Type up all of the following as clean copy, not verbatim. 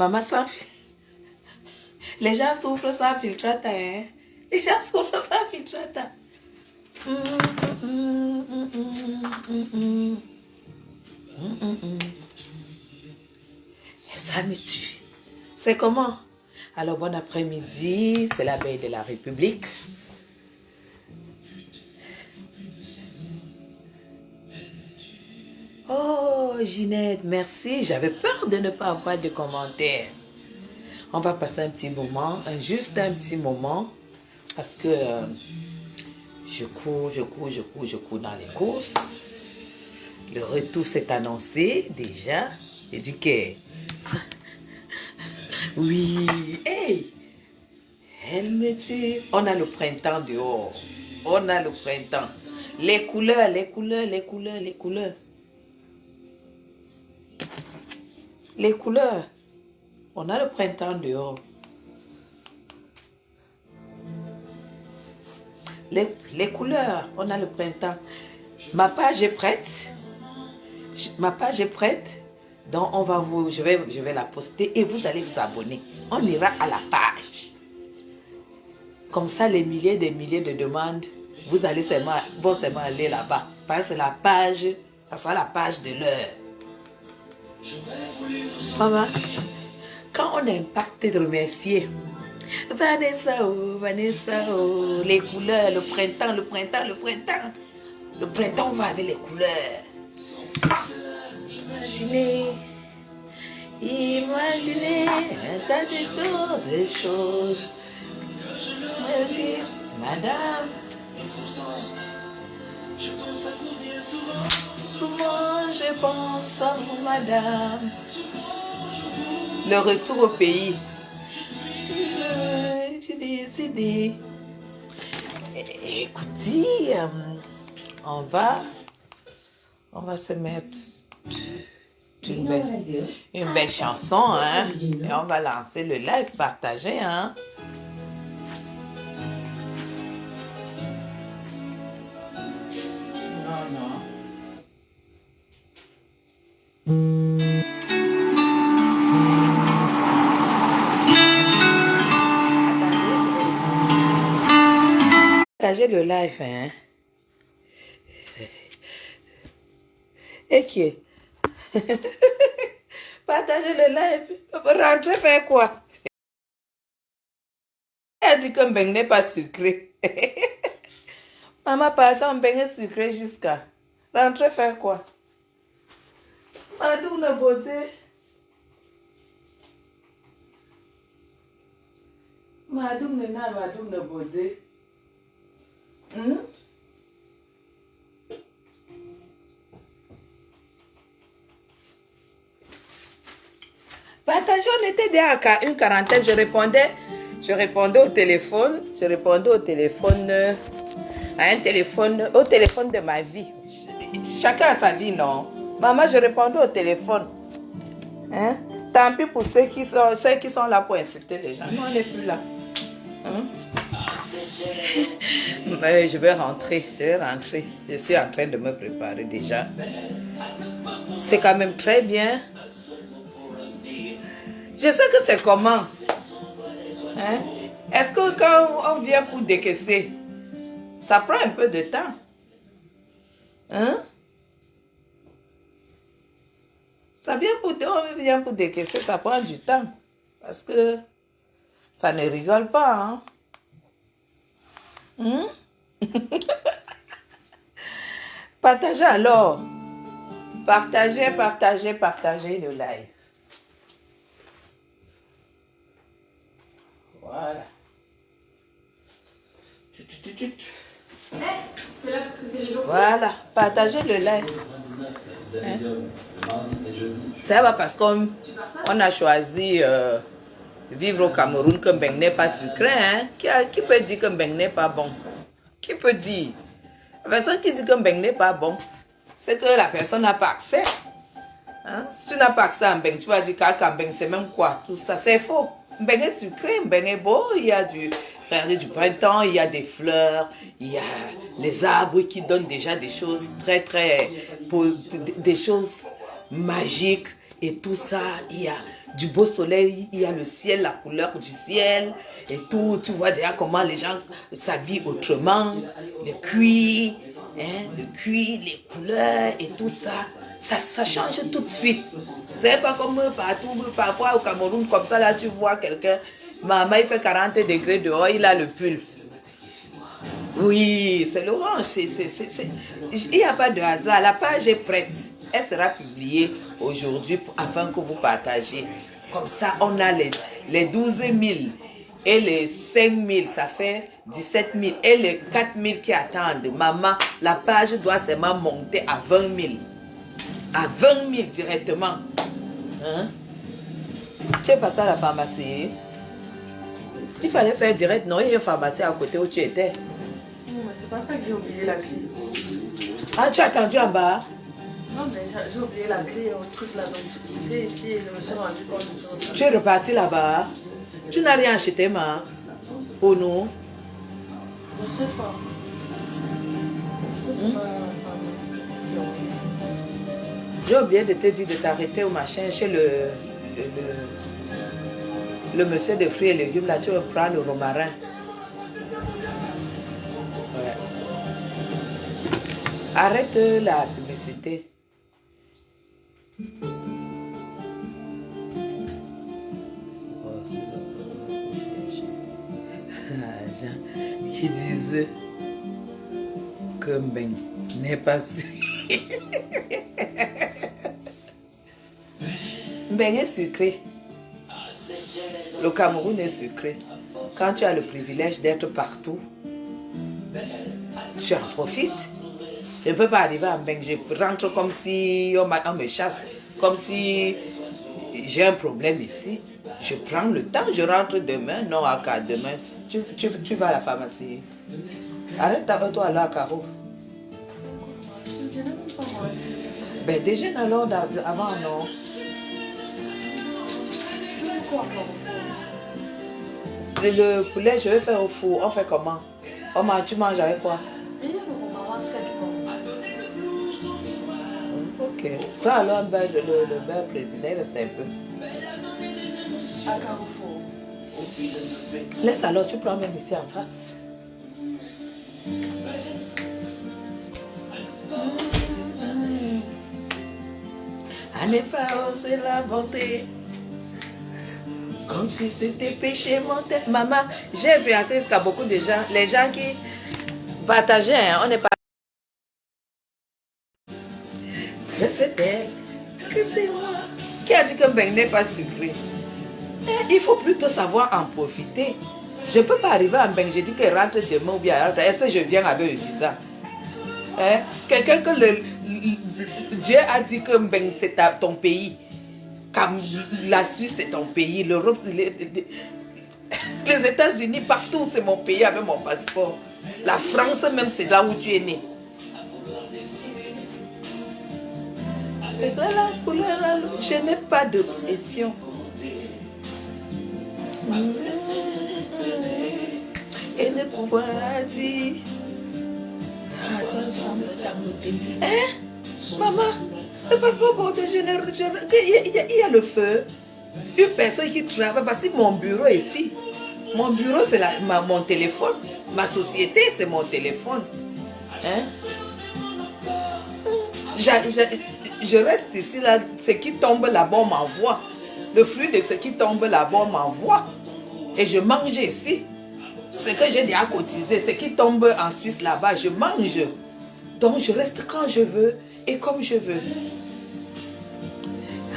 Maman sans filtre. Les gens souffrent sans filtrata, hein. Les gens souffrent sans filtrata. Ça me tue. C'est comment? Alors, bon après-midi, c'est la veille de la République. Oh, Ginette, merci. J'avais peur de ne pas avoir de commentaires. On va passer un petit moment, juste un petit moment, parce que je cours dans les courses. Le retour s'est annoncé déjà. J'ai dit que... Oui, hey, elle me dit, on a le printemps dehors. On a le printemps. Les couleurs, les couleurs, les couleurs, les couleurs. Les couleurs. On a le printemps dehors. Les couleurs, on a le printemps. Ma page est prête. Ma page est prête. Donc, je vais la poster et vous allez vous abonner. On ira à la page. Comme ça, les milliers de demandes, vous allez vont seulement aller là-bas. Parce que la page, ça sera la page de l'heure. Maman, quand on est impacté de remercier, Vanessa, oh, les couleurs, le printemps, le printemps, le printemps. Le printemps, on va avec les couleurs. Imaginez un tas de choses me dire, madame. Souvent je pense à vous, madame. Le retour au pays. J'ai décidé. Écoutez, on va se mettre une belle chanson, hein? Et on va lancer le live partagé, hein? Partager le live, hein? Et qui est? Partager le live. Rentrer faire quoi? Elle dit que Mbeng n'est pas sucré. Maman, pardon, Mbeng est sucré jusqu'à. Rentrer faire quoi? Madou la beauté. Madou la beauté. Partagez, on était déjà à une quarantaine. Je répondais au téléphone. Au téléphone de ma vie. Chacun a sa vie, non? Maman, je répondais au téléphone. Hein? Tant pis pour ceux qui sont là pour insulter les gens. Nous, on n'est plus là. Hein? Mais je vais rentrer. Je suis en train de me préparer déjà. C'est quand même très bien. Je sais que c'est comment. Hein? Est-ce que quand on vient pour décaisser, ça prend un peu de temps? Hein? On vient pour décaisser, ça prend du temps. Parce que ça ne rigole pas. Hein? Partagez alors. Partagez le live. Voilà. Voilà, partagez le live. Hein? Ça va parce qu'on a choisi vivre au Cameroun que Mbeng n'est pas sucré. Hein? Qui peut dire que Mbeng n'est pas bon? Qui peut dire? La personne qui dit que Mbeng n'est pas bon, c'est que la personne n'a pas accès. Hein? Si tu n'as pas accès à Mbeng, tu vas dire qu'à Mbeng c'est même quoi? Tout ça, c'est faux. Mbeng est sucré, Mbeng est beau, il y a du printemps, il y a des fleurs, il y a les arbres qui donnent déjà des choses des choses magiques et tout ça. Il y a du beau soleil, il y a le ciel, la couleur du ciel et tout. Tu vois déjà comment les gens s'habillent autrement, le cuir, hein, les couleurs et tout ça. Ça change tout de suite. C'est pas comme partout, parfois au Cameroun, comme ça, là, tu vois quelqu'un, maman, il fait 40 degrés dehors, il a le pull. Oui, c'est l'orange. Il n'y a pas de hasard. La page est prête. Elle sera publiée aujourd'hui afin que vous partagiez. Comme ça, on a les 12 000 et les 5 000, ça fait 17 000. Et les 4 000 qui attendent. Maman, la page doit seulement monter à 20 000. À 20 000 directement. Hein? Tu es passé à la pharmacie? Il fallait faire direct, non? Il y a une pharmacie à côté où tu étais. Non, mais c'est pas ça que j'ai oublié la clé. Ah, tu as attendu en bas? Non, mais j'ai oublié la clé au truc là. Donc, j'étais ici et je me suis rendu compte. Tu es reparti là-bas? Tu n'as rien acheté, ma? Pour nous? Je sais pas. J'ai oublié de te dire de t'arrêter au machin chez le monsieur de fruits et légumes. Là, tu vas prendre le romarin. Ouais. Arrête la publicité. Qui disent que Ben n'est pas sûr. Ben est sucré. Le Cameroun est sucré. Quand tu as le privilège d'être partout, tu en profites. Je ne peux pas arriver à Ben. Je rentre comme si on me chasse. Comme si j'ai un problème ici. Je prends le temps. Je rentre demain. Non, à demain. Tu vas à la pharmacie. Arrête toi là, Caro. Ben déjeune alors avant, non? Le poulet, je vais faire au four. On fait comment? Tu manges avec quoi? Ok. Prends alors le beurre président, il reste un peu. À Carrefour. Laisse alors, tu prends même ici en face. À ne pas oser l'inventer. Comme si c'était péché mortel. Maman, j'ai influencé jusqu'à beaucoup de gens. Les gens qui partageaient, hein, on n'est pas. Que c'était, que c'est moi. Qui a dit que Ben n'est pas sucré? Il faut plutôt savoir en profiter. Je ne peux pas arriver à Ben, j'ai dit qu'elle rentre demain ou bien est-ce que je viens avec le visa? Hein? Quelqu'un que Dieu a dit que Ben c'est ton pays. Comme la Suisse c'est ton pays, l'Europe, les États-Unis, partout c'est mon pays avec mon passeport. La France même c'est là où tu es né. Je n'ai pas de pression. Et ne pouvoir dire. Hein? Maman, le passeport porté général, il y a le feu. Une personne qui travaille, voici mon bureau ici. Mon bureau, c'est mon téléphone. Ma société, c'est mon téléphone. Hein? Je reste ici, là. Ce qui tombe là-bas, on m'envoie. Le fruit de ce qui tombe là-bas, on m'envoie. Et je mange ici. Ce que j'ai déjà cotisé, ce qui tombe en Suisse là-bas, je mange. Donc je reste quand je veux et comme je veux.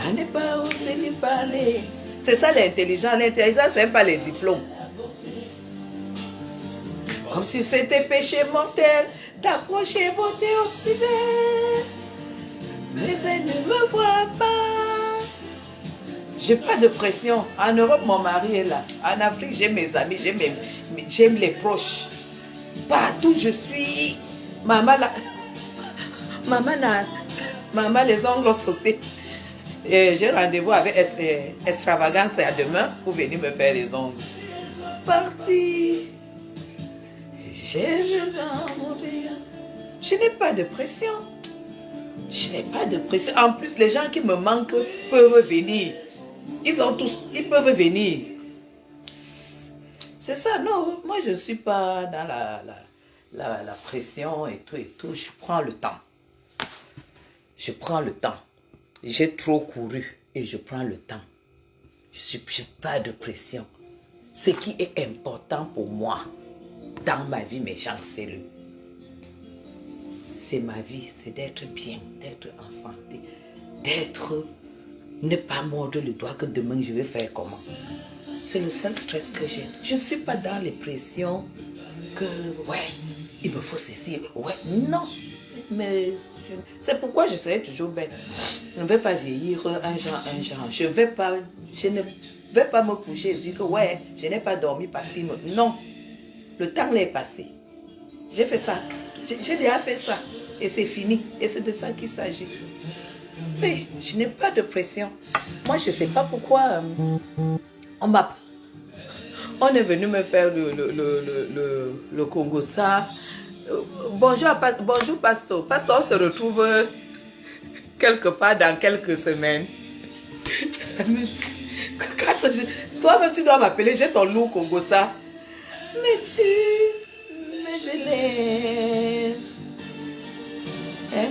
À ne pas oser lui parler. C'est ça l'intelligence. L'intelligence, c'est pas les diplômes. Comme si c'était péché mortel d'approcher beauté aussi belle. Mais elle ne me voit pas. J'ai pas de pression. En Europe, mon mari est là. En Afrique, j'ai mes amis, j'aime les proches. Partout, je suis. Maman, les ongles ont sauté. J'ai rendez-vous avec Extravagance à demain pour venir me faire les ongles. Parti. Je n'ai pas de pression. Je n'ai pas de pression. En plus, les gens qui me manquent peuvent venir. Ils ont tous, ils peuvent venir. C'est ça, non. Moi, je ne suis pas dans la pression et tout et tout. Je prends le temps. Je prends le temps. J'ai trop couru et je prends le temps. Je n'ai pas de pression. Ce qui est important pour moi dans ma vie, mes gens, c'est ma vie, c'est d'être bien, d'être en santé, d'être, ne pas mordre le doigt que demain je vais faire comment. C'est le seul stress que j'ai. Je ne suis pas dans les pressions que, ouais, il me faut ceci, ouais, non. Mais c'est pourquoi je serai toujours belle. Je ne vais pas vieillir un genre. Je ne vais pas me coucher et dire que, ouais, je n'ai pas dormi parce qu'il me... Non, le temps l'est passé. J'ai fait ça. J'ai déjà fait ça. Et c'est fini. Et c'est de ça qu'il s'agit. Mais je n'ai pas de pression. Moi, je ne sais pas pourquoi on est venu me faire le Congo ça. Bonjour, Pasteur. Pasteur, on se retrouve quelque part dans quelques semaines. Toi-même, tu dois m'appeler. J'ai ton loup Congo ça. Mais je l'aime. Hein?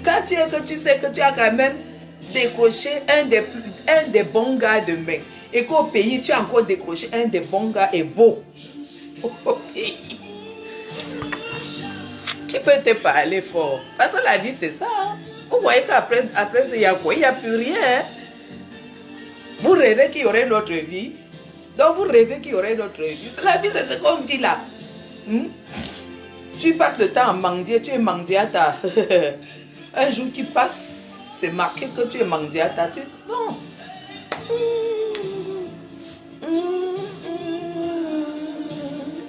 Quand tu sais que tu as quand même décroché un des bons gars de main et qu'au pays, tu as encore décroché un des bons gars et beau. Au pays. Qui peut te parler fort? Parce que la vie, c'est ça. Hein? Vous voyez qu'après, il y a quoi? Il n'y a plus rien. Hein? Vous rêvez qu'il y aurait une autre vie. Donc, vous rêvez qu'il y aurait une autre vie. La vie, c'est ce qu'on vit là. Tu passes le temps à mendier, tu es mendiata. Un jour qui passe, c'est marqué que tu es mendiata. Non.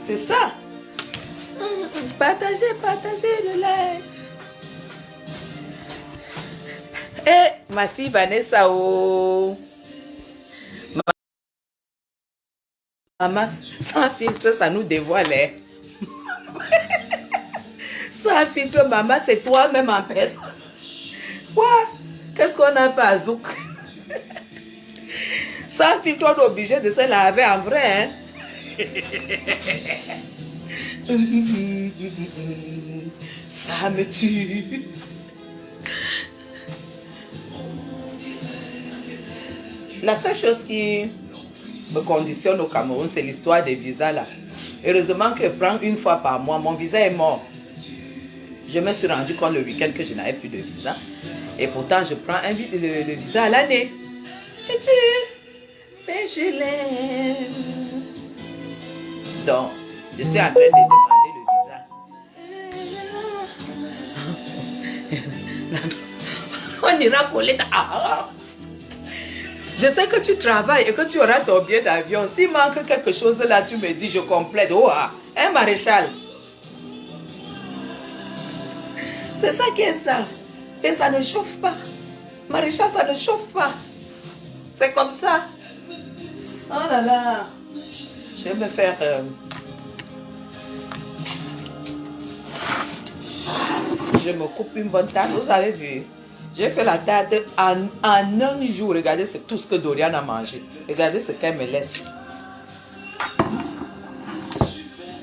C'est ça. Partagez le live. Et ma fille Vanessa, oh. Maman, sans filtre, ça nous dévoile. Hein? Sans filtre, maman, c'est toi-même en personne. Quoi? Qu'est-ce qu'on a fait à Zouk? Sans filtre, on est obligé de se laver en vrai. Hein? Ça me tue. La seule chose qui me conditionne au Cameroun, c'est l'histoire des visas là. Heureusement que prendre une fois par mois, mon visa est mort. Je me suis rendu compte le week-end que je n'avais plus de visa. Et pourtant, je prends le visa à l'année. Mais je l'aime. Donc, je suis en train de demander le visa. On ira coller. Je sais que tu travailles et que tu auras ton billet d'avion. S'il manque quelque chose là, tu me dis, je complète. Oh, un maréchal. C'est ça qui est ça. Et ça ne chauffe pas. Maréchal, ça ne chauffe pas. C'est comme ça. Oh là là. Je vais me faire... Je me coupe une bonne tarte. Vous avez vu? J'ai fait la tarte en un jour. Regardez, c'est tout ce que Dorian a mangé. Regardez ce qu'elle me laisse.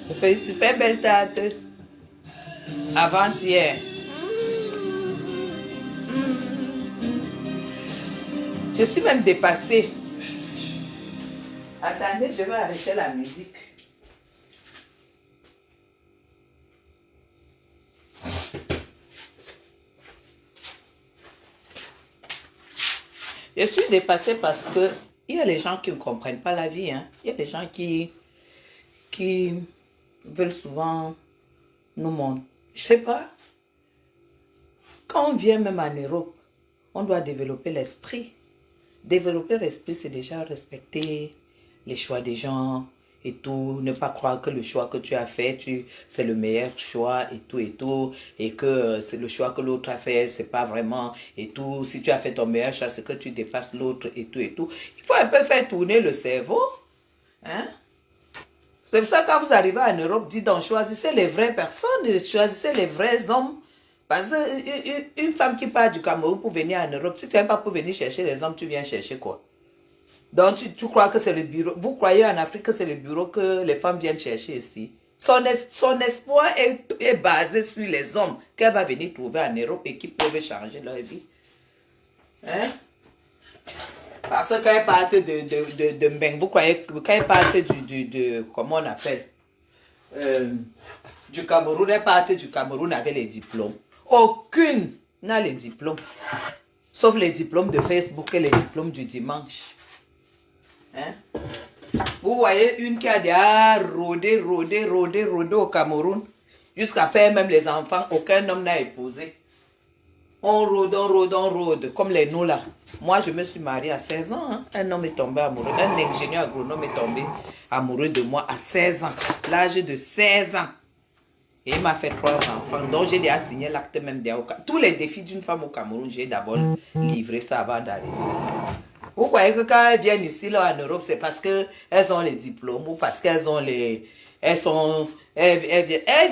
Je fais une super belle tarte. Avant-hier. Je suis même dépassée. Attendez, je vais arrêter la musique. Je suis dépassée parce que il y a les gens qui ne comprennent pas la vie. Hein. Il y a des gens qui veulent souvent nous montrer. Je ne sais pas. Quand on vient même en Europe, on doit développer l'esprit. Développer l'esprit, c'est déjà respecter les choix des gens et tout. Ne pas croire que le choix que tu as fait, c'est le meilleur choix et tout. Et que c'est le choix que l'autre a fait, c'est pas vraiment et tout. Si tu as fait ton meilleur choix, c'est que tu dépasses l'autre et tout. Il faut un peu faire tourner le cerveau. Hein? C'est pour ça que quand vous arrivez en Europe, dites donc, choisissez les vraies personnes, choisissez les vrais hommes. Parce qu'une femme qui part du Cameroun pour venir en Europe, si tu n'aimes pas pour venir chercher les hommes, tu viens chercher quoi? Donc, tu crois que c'est le bureau. Vous croyez en Afrique que c'est le bureau que les femmes viennent chercher ici. Son espoir est basé sur les hommes qu'elle va venir trouver en Europe et qui peuvent changer leur vie. Hein? Parce que quand elle part de Mbeng, vous croyez que quand elle part comment on appelle? Du Cameroun, elle part du Cameroun avec les diplômes. Aucune n'a les diplômes. Sauf les diplômes de Facebook et les diplômes du dimanche. Hein? Vous voyez une qui a déjà rôdé au Cameroun. Jusqu'à faire même les enfants, aucun homme n'a épousé. On rôde, comme les nous là. Moi, je me suis mariée à 16 ans. Hein. Un homme est tombé amoureux. Un ingénieur agronome est tombé amoureux de moi à 16 ans. L'âge de 16 ans. Et il m'a fait 3 enfants. Donc, j'ai déjà signé l'acte même. Tous les défis d'une femme au Cameroun, j'ai d'abord livré ça avant d'arriver ici. Vous croyez que quand elles viennent ici, là, en Europe, c'est parce qu'elles ont les diplômes ou parce qu'elles ont les... Elles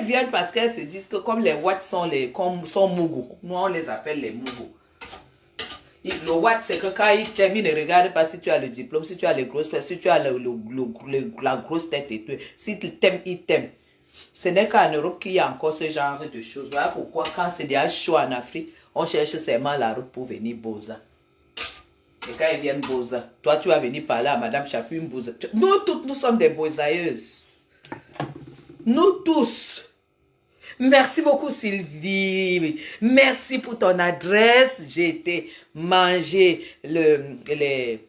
viennent parce qu'elles se disent que comme les Watts sont Mougou. Nous, on les appelle les Mougou. Le Watt, c'est que quand ils t'aiment, ils ne regardent pas si tu as le diplôme, si tu as les grosses fesses, si tu as la grosse tête et tout. Si tu t'aimes, ils t'aiment. Ce n'est qu'en Europe qu'il y a encore ce genre de choses. Voilà pourquoi quand c'est déjà chaud en Afrique, on cherche seulement la route pour venir Boza. Et quand ils viennent Boza, toi tu vas venir parler à Madame Chapu, une Boza. Nous toutes, nous sommes des bozailleuses. Nous tous. Merci beaucoup Sylvie. Merci pour ton adresse. J'ai été manger les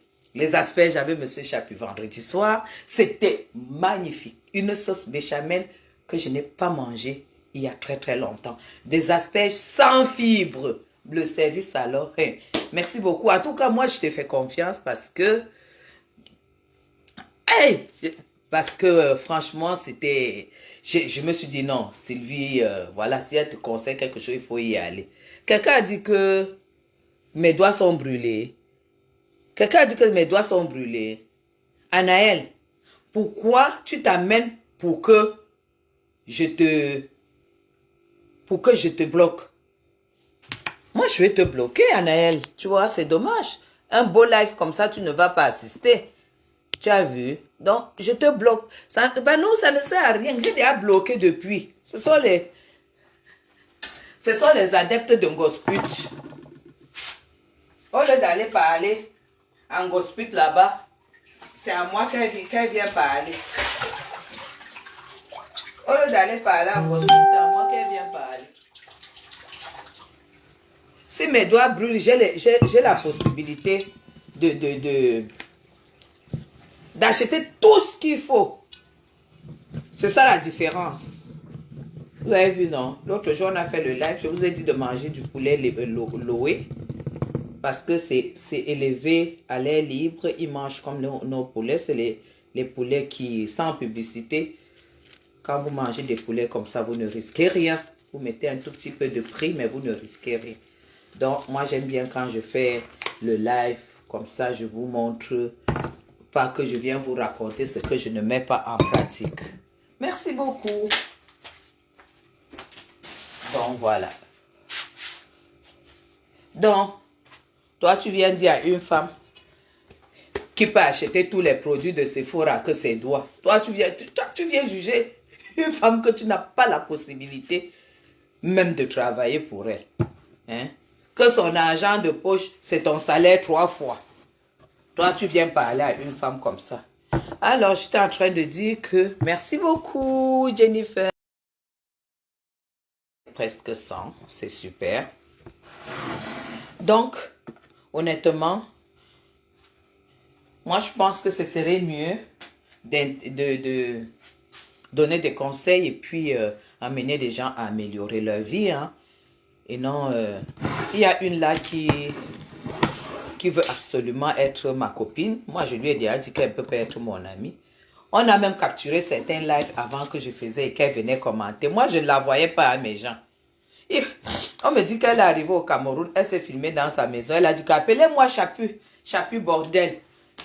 asperges avec Monsieur Chapu vendredi soir. C'était magnifique. Une sauce béchamel que je n'ai pas mangée il y a très longtemps. Des asperges sans fibres. Le service alors. Hein. Merci beaucoup. En tout cas, moi, je te fais confiance parce que... Hey! Parce que franchement, c'était... Je me suis dit non, Sylvie, voilà, si elle te conseille quelque chose, il faut y aller. Quelqu'un a dit que mes doigts sont brûlés. Quelqu'un a dit que mes doigts sont brûlés. Anaël, pourquoi tu t'amènes pour que je te bloque? Moi, je vais te bloquer, Anaël. Tu vois, c'est dommage. Un beau live comme ça, tu ne vas pas assister. Tu as vu? Donc, je te bloque. Ça, ben non, ça ne sert à rien. J'ai déjà bloqué depuis. Ce sont les adeptes de Ngosput. Au lieu d'aller parler en Ngosput là-bas, c'est à moi qu'elle vient parler. Au lieu d'aller parler en Ngosput, c'est à moi qu'elle vient parler. Si mes doigts brûlent, j'ai la possibilité d'acheter tout ce qu'il faut. C'est ça la différence. Vous avez vu, non? L'autre jour, on a fait le live. Je vous ai dit de manger du poulet loué. Parce que c'est élevé à l'air libre. Ils mangent comme nos poulets. C'est les poulets qui, sans publicité, quand vous mangez des poulets comme ça, vous ne risquez rien. Vous mettez un tout petit peu de prix, mais vous ne risquez rien. Donc, moi, j'aime bien quand je fais le live. Comme ça, je vous montre... Pas que je viens vous raconter ce que je ne mets pas en pratique. Merci beaucoup. Donc, voilà. Donc, toi, tu viens dire à une femme qui peut acheter tous les produits de Sephora que ses doigts. Toi, tu viens juger une femme que tu n'as pas la possibilité même de travailler pour elle. Hein? Que son argent de poche, c'est ton salaire 3 fois. Toi, tu viens parler à une femme comme ça. Alors, j'étais en train de dire que... Merci beaucoup, Jennifer. Presque 100, c'est super. Donc, honnêtement, moi, je pense que ce serait mieux de donner des conseils et puis amener des gens à améliorer leur vie. Hein. Et non, il y a une là qui veut absolument être ma copine. Moi, je lui ai déjà dit qu'elle peut pas être mon amie. On a même capturé certains lives avant que je faisais et qu'elle venait commenter. Moi, je ne la voyais pas à mes gens. Et on me dit qu'elle est arrivée au Cameroun. Elle s'est filmée dans sa maison. Elle a dit qu'appelez-moi Chapu. Chapu bordel.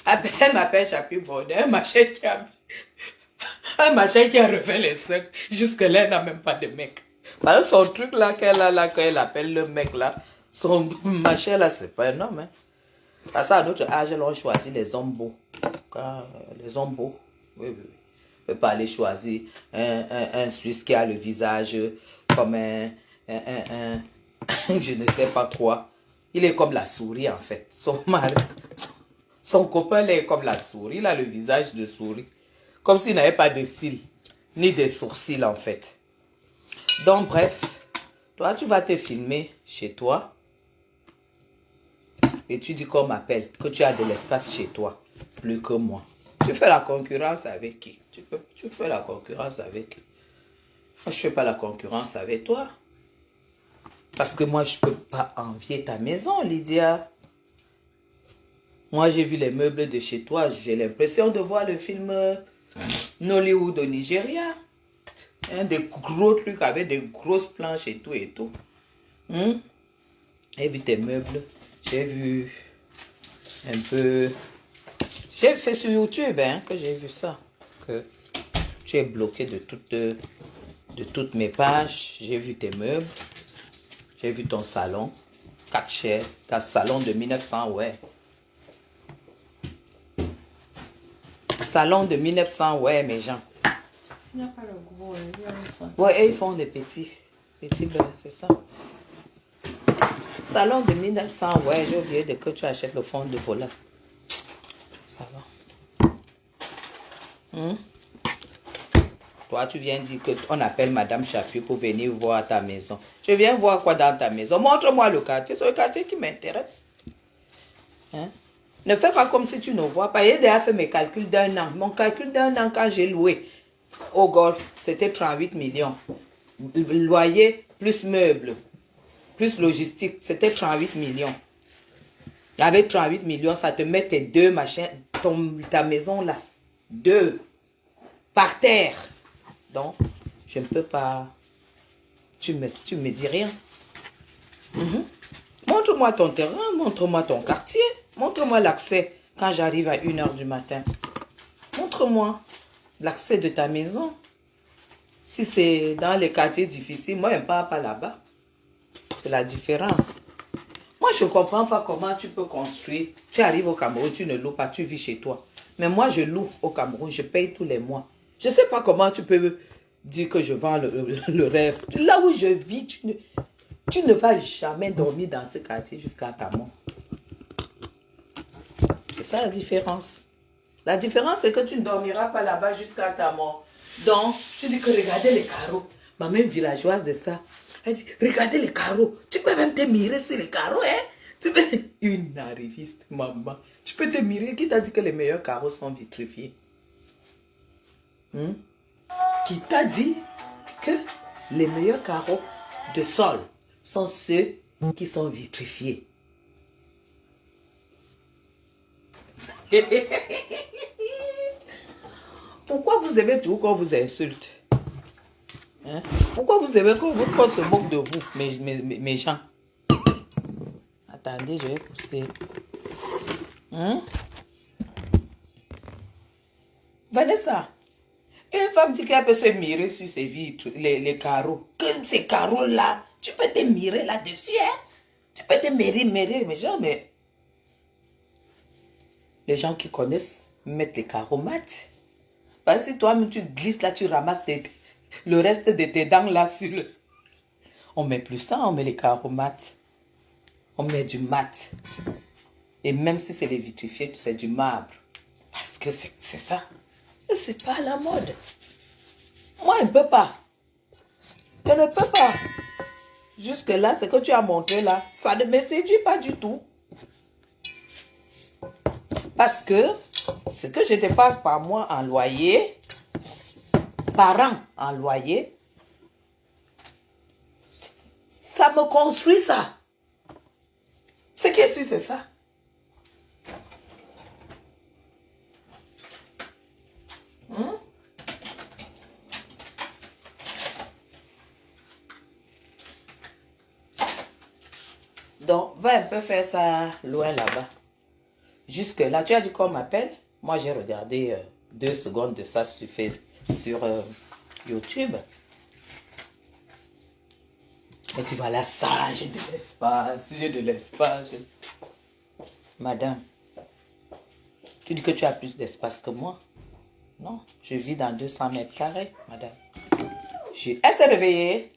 Elle m'appelle Chapu bordel. Un machin qui a refait les seins. Jusque-là, elle n'a même pas de mec. Parce que son truc là qu'elle a là, qu'elle appelle le mec là, son machin là, c'est pas un homme. Hein. Parce qu'à notre âge, là, on choisit les hommes beaux. Les hommes beaux, oui, oui. On ne peut pas aller choisir un Suisse qui a le visage comme je ne sais pas quoi. Il est comme la souris, en fait. Son copain, il est comme la souris. Il a le visage de souris. Comme s'il n'avait pas de cils, ni de sourcils, en fait. Donc, bref, toi, tu vas te filmer chez toi. Et tu dis qu'on m'appelle, que tu as de l'espace chez toi, plus que moi. Tu fais la concurrence avec qui? Tu fais la concurrence avec qui? Moi, je ne fais pas la concurrence avec toi. Parce que moi, je ne peux pas envier ta maison, Lydia. Moi, j'ai vu les meubles de chez toi. J'ai l'impression de voir le film Nollywood au Nigeria. Hein, des gros trucs avec des grosses planches et tout et tout. J'ai vu tes meubles. J'ai vu un peu... C'est sur YouTube hein, que j'ai vu ça. Que tu es bloqué de toutes mes pages. J'ai vu tes meubles. J'ai vu ton salon. 4 chaises. Ta salon de 1900, ouais. Salon de 1900, ouais, mes gens. Il n'y a pas le gros, il y a ça. Ouais, et ils font des petits bleus, c'est ça. Salon de 1900, ouais, j'ai oublié de que tu achètes le fond de volant. Ça va. Toi, tu viens dire qu'on appelle Madame Chapuis pour venir voir ta maison. Je viens voir quoi dans ta maison? Montre-moi le quartier, c'est le quartier qui m'intéresse. Hein? Ne fais pas comme si tu ne vois pas. J'ai déjà fait mes calculs d'un an. Mon calcul d'un an, quand j'ai loué au golf, c'était 38 millions. Loyer plus meubles, plus logistique, c'était 38 millions. Avec 38 millions, ça te met tes deux machins, ta maison là. 2 par terre. Donc, je ne peux pas... Tu me dis rien. Montre-moi ton terrain, montre-moi ton quartier, montre-moi l'accès quand j'arrive à 1h du matin. Montre-moi l'accès de ta maison. Si c'est dans les quartiers difficiles, moi, je ne pars pas là-bas. C'est la différence. Moi, je ne comprends pas comment tu peux construire. Tu arrives au Cameroun, tu ne loues pas, tu vis chez toi. Mais moi, je loue au Cameroun, je paye tous les mois. Je ne sais pas comment tu peux dire que je vends le rêve. Là où je vis, tu ne vas jamais dormir dans ce quartier jusqu'à ta mort. C'est ça la différence. La différence, c'est que tu ne dormiras pas là-bas jusqu'à ta mort. Donc, tu dis que regardez les carreaux. Ma mère villageoise de ça. Elle dit, regardez les carreaux. Tu peux même te mirer sur les carreaux, hein? Tu peux... Une arriviste, maman. Tu peux te mirer. Qui t'a dit que les meilleurs carreaux sont vitrifiés? Qui t'a dit que les meilleurs carreaux de sol sont ceux qui sont vitrifiés? Pourquoi vous aimez toujours qu'on vous insulte? Hein? Pourquoi vous aimez qu'on se moque de vous, mes gens? Attendez, je vais pousser. Vanessa, une femme dit qu'elle peut se mirer sur ses vitres, les carreaux. Que ces carreaux-là, tu peux te mirer là-dessus, hein? Tu peux te mirer, mes gens, mais... Les gens qui connaissent mettent les carreaux mat. Parce que toi-même, tu glisses là, tu ramasses le reste de tes dents là sur le... On met plus ça, on met les carreaux mat. On met du mat. Et même si c'est les vitrifiés, c'est du marbre. Parce que c'est ça. C'est pas la mode. Moi, je ne peux pas. Je ne peux pas. Jusque-là, ce que tu as montré là, ça ne me séduit pas du tout. Parce que ce que je dépasse par mois en loyer, par an en loyer, ça me construit ça. Ce qui est sûr, c'est ça. Donc, va un peu faire ça loin là-bas. Jusque là, tu as dit qu'on m'appelle. Moi, j'ai regardé 2 secondes de ça sur YouTube. Et tu vois là, ça, j'ai de l'espace, j'ai de l'espace. Madame, tu dis que tu as plus d'espace que moi. Non, je vis dans 200 mètres carrés, madame. Elle s'est réveillée.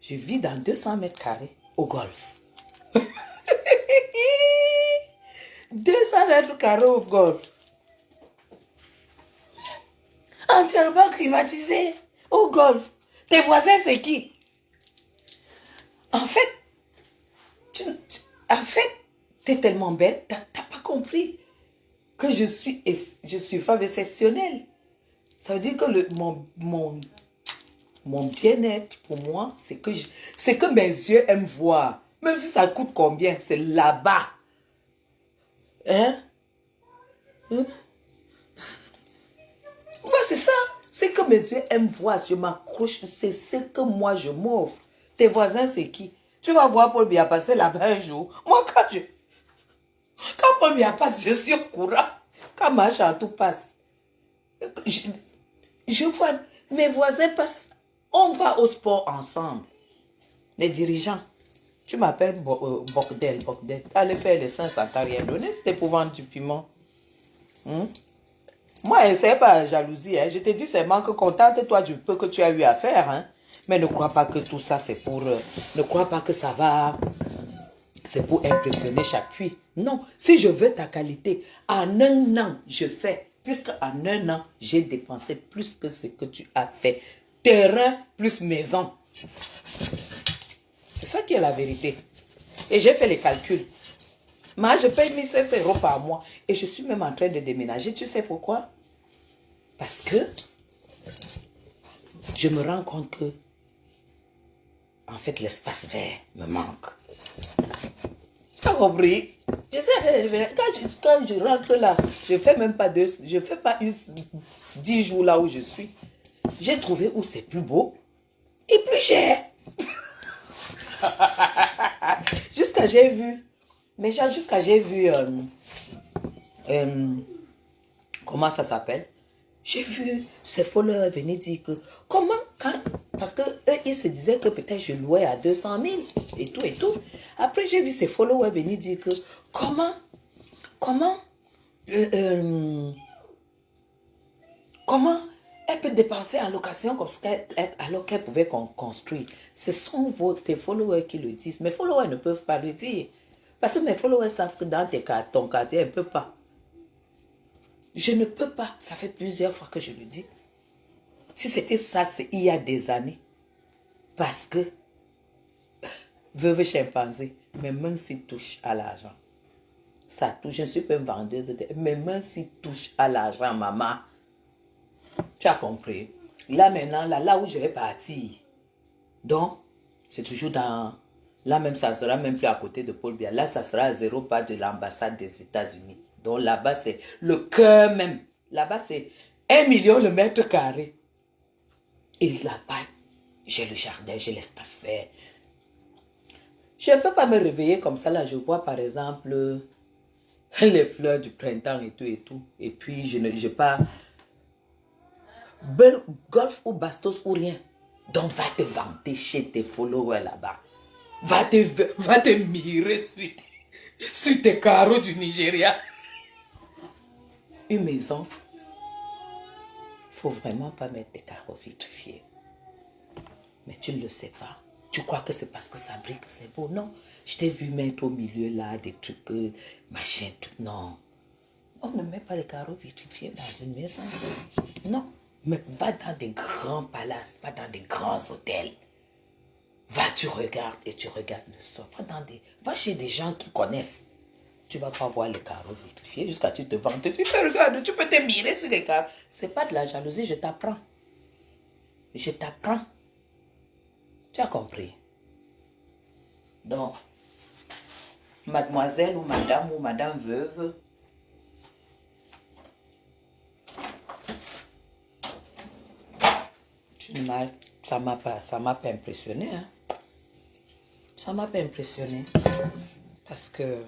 Je vis dans 200 mètres carrés au golf. 200 mètres carrés au golf. Entièrement climatisé au golf. Tes voisins, c'est qui? En fait, t'es tellement bête, t'as pas compris que je suis femme exceptionnelle. Ça veut dire que mon bien-être pour moi, c'est que mes yeux aiment voir. Même si ça coûte combien, c'est là-bas. Hein? Moi, c'est ça. C'est que mes yeux aiment voir. Je m'accroche. C'est ce que moi, je m'offre. Tes voisins, c'est qui? Tu vas voir Paul Biya passer là-bas un jour. Moi, quand Paul Biya passe, je suis au courant. Quand ma chantou passe, je vois mes voisins passer. On va au sport ensemble. Les dirigeants. Tu m'appelles Bordel. Allez faire les seins, ça t'a rien donné. C'était pour vendre du piment. Moi, c'est pas jalousie. Hein. Je te dis seulement que contente-toi du peu que tu as eu à faire. Hein. Mais ne crois pas que tout ça, c'est pour... ne crois pas que ça va... C'est pour impressionner chaque puits. Non, si je veux ta qualité, en un an, je fais. Puisque en un an, j'ai dépensé plus que ce que tu as fait. Terrain plus maison. C'est ça qui est la vérité. Et j'ai fait les calculs. Moi, je paye 1500 € par mois. Et je suis même en train de déménager. Tu sais pourquoi? Parce que je me rends compte que, en fait, l'espace vert me manque. Tu as compris? Je sais, quand je rentre là, je fais même pas 10 jours là où je suis. J'ai trouvé où c'est plus beau et plus cher. Jusqu'à j'ai vu, comment ça s'appelle? J'ai vu ces followers venir dire que, parce que eux, ils se disaient que peut-être je louais à 200 000 et tout. Après, j'ai vu ces followers venir dire que, comment elle peut dépenser en location comme ça alors qu'elle pouvait construire. Ce sont tes followers qui le disent. Mes followers ne peuvent pas le dire. Parce que mes followers savent que dans ton quartier, elle ne peut pas. Je ne peux pas. Ça fait plusieurs fois que je le dis. Si c'était ça, c'est il y a des années. Parce que, veuve chimpanzé, mes mains s'y touchent à l'argent. Ça touche, je ne suis pas une vendeuse. Mes mains s'y touchent à l'argent, maman. Tu as compris? Là maintenant, là où je vais partir. Donc, c'est toujours dans... Là même, ça sera même plus à côté de Paul Biya. Là, ça sera à 0 pas de l'ambassade des États-Unis. Donc là-bas, c'est le cœur même. Là-bas, c'est 1 million le mètre carré. Et là-bas, j'ai le jardin, j'ai l'espace vert. Je ne peux pas me réveiller comme ça. Là, je vois par exemple les fleurs du printemps et tout. Et puis, je pars... golf ou bastos ou rien. Donc, va te vanter chez tes followers là-bas. Va te mirer sur tes carreaux du Nigeria. Une maison, faut vraiment pas mettre tes carreaux vitrifiés. Mais tu ne le sais pas. Tu crois que c'est parce que ça brille que c'est beau. Non, je t'ai vu mettre au milieu là des trucs, machin, tout. Non. On ne met pas les carreaux vitrifiés dans une maison. Non. Mais va dans des grands palaces, va dans des grands hôtels. Va, tu regardes et tu regardes le sol. Va chez des gens qui connaissent. Tu ne vas pas voir les carreaux vitrifiés jusqu'à tu te vantes. Tu te regardes, tu peux te mirer sur les carreaux. Ce n'est pas de la jalousie, je t'apprends. Je t'apprends. Tu as compris? Donc, mademoiselle ou madame veuve, ça m'a pas impressionné. Hein? Ça m'a pas impressionné. Parce que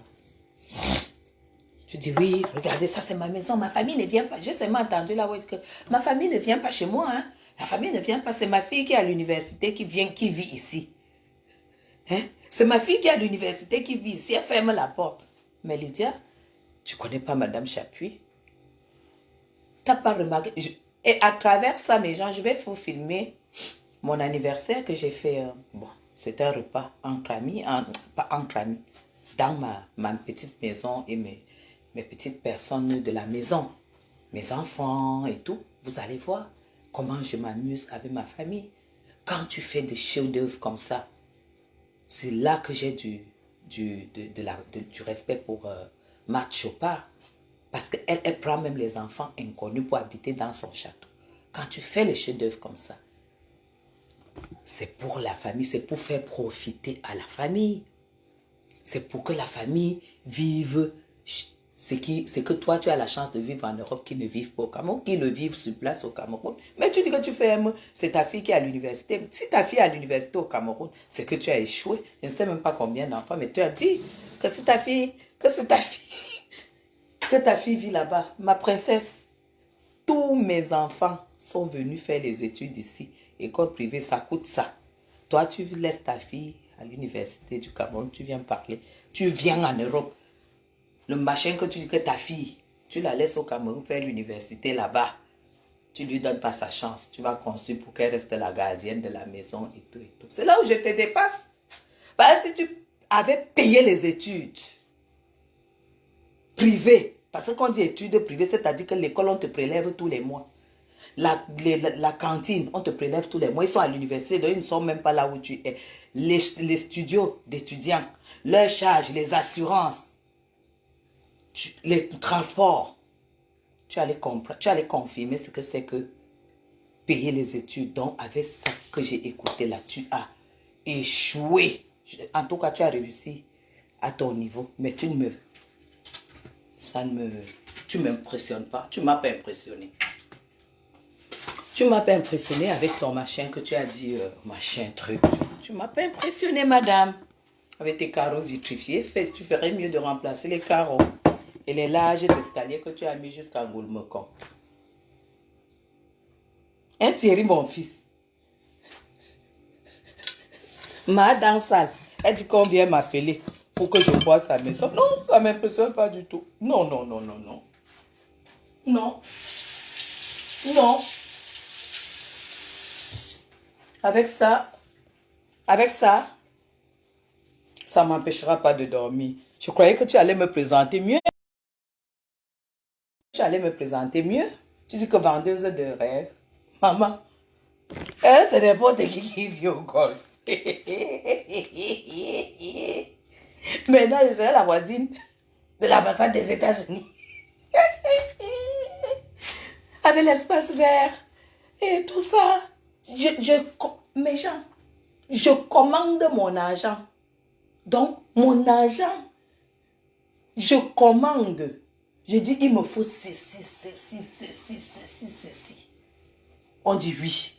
tu dis oui, regardez, ça c'est ma maison. Ma famille ne vient pas. J'ai seulement entendu là que ma famille ne vient pas chez moi. Hein? La famille ne vient pas. C'est ma fille qui est à l'université qui vit ici. Hein? C'est ma fille qui est à l'université qui vit ici. Elle ferme la porte. Mais Lydia, tu connais pas Madame Chapuis? T'as pas remarqué? Et à travers ça, mes gens, je vais vous filmer mon anniversaire que j'ai fait. Bon, c'était un repas entre amis, pas entre amis, dans ma petite maison et mes petites personnes de la maison, mes enfants et tout. Vous allez voir comment je m'amuse avec ma famille. Quand tu fais des chefs-d'œuvre comme ça, c'est là que j'ai du respect pour Marthe Chopard. Parce qu'elle prend même les enfants inconnus pour habiter dans son château. Quand tu fais les chefs-d'œuvre comme ça, c'est pour la famille, c'est pour faire profiter à la famille. C'est pour que la famille vive ce que toi, tu as la chance de vivre en Europe, qui ne vivent pas au Cameroun, qui le vivent sur place au Cameroun. Mais tu dis que tu fais c'est ta fille qui est à l'université. Si ta fille est à l'université au Cameroun, c'est que tu as échoué. Je ne sais même pas combien d'enfants, mais tu as dit que c'est ta fille, que ta fille vit là-bas. Ma princesse, tous mes enfants sont venus faire les études ici. École privée, ça coûte ça. Toi, tu laisses ta fille à l'université du Cameroun, tu viens parler. Tu viens en Europe. Le machin que tu dis que ta fille, tu la laisses au Cameroun faire l'université là-bas. Tu lui donnes pas sa chance. Tu vas construire pour qu'elle reste la gardienne de la maison et tout et tout. C'est là où je te dépasse. Parce que si tu avais payé les études privées, parce qu'on dit études privées, c'est-à-dire que l'école, on te prélève tous les mois. La cantine, on te prélève tous les mois. Ils sont à l'université, donc ils ne sont même pas là où tu es. Les studios d'étudiants, leurs charges, les assurances, les transports. Tu allais confirmer ce que c'est que payer les études. Donc, avec ça que j'ai écouté là, tu as échoué. En tout cas, tu as réussi à ton niveau. Mais tu ne m'impressionnes pas. Tu ne m'as pas impressionné. Tu ne m'as pas impressionné avec ton machin que tu as dit, machin, truc. Tu ne m'as pas impressionné, madame. Avec tes carreaux vitrifiés, tu ferais mieux de remplacer les carreaux et les larges escaliers que tu as mis jusqu'à Goulmecon. Hein, Thierry, mon fils. Madame Sale, elle dit qu'on vient m'appeler pour que je voie sa maison. Non, ça ne m'impressionne pas du tout. Non, non, non, non, non. Non. Non. Avec ça, ça ne m'empêchera pas de dormir. Je croyais que tu allais me présenter mieux. Tu allais me présenter mieux. Tu dis que vendeuse de rêve. Maman, c'est n'importe qui vit au golf. Maintenant, je serai la voisine de l'ambassade des États-Unis. Avec l'espace vert et tout ça. Mes gens, je commande mon argent. Donc, mon argent, je commande. Je dis, il me faut ceci. On dit oui.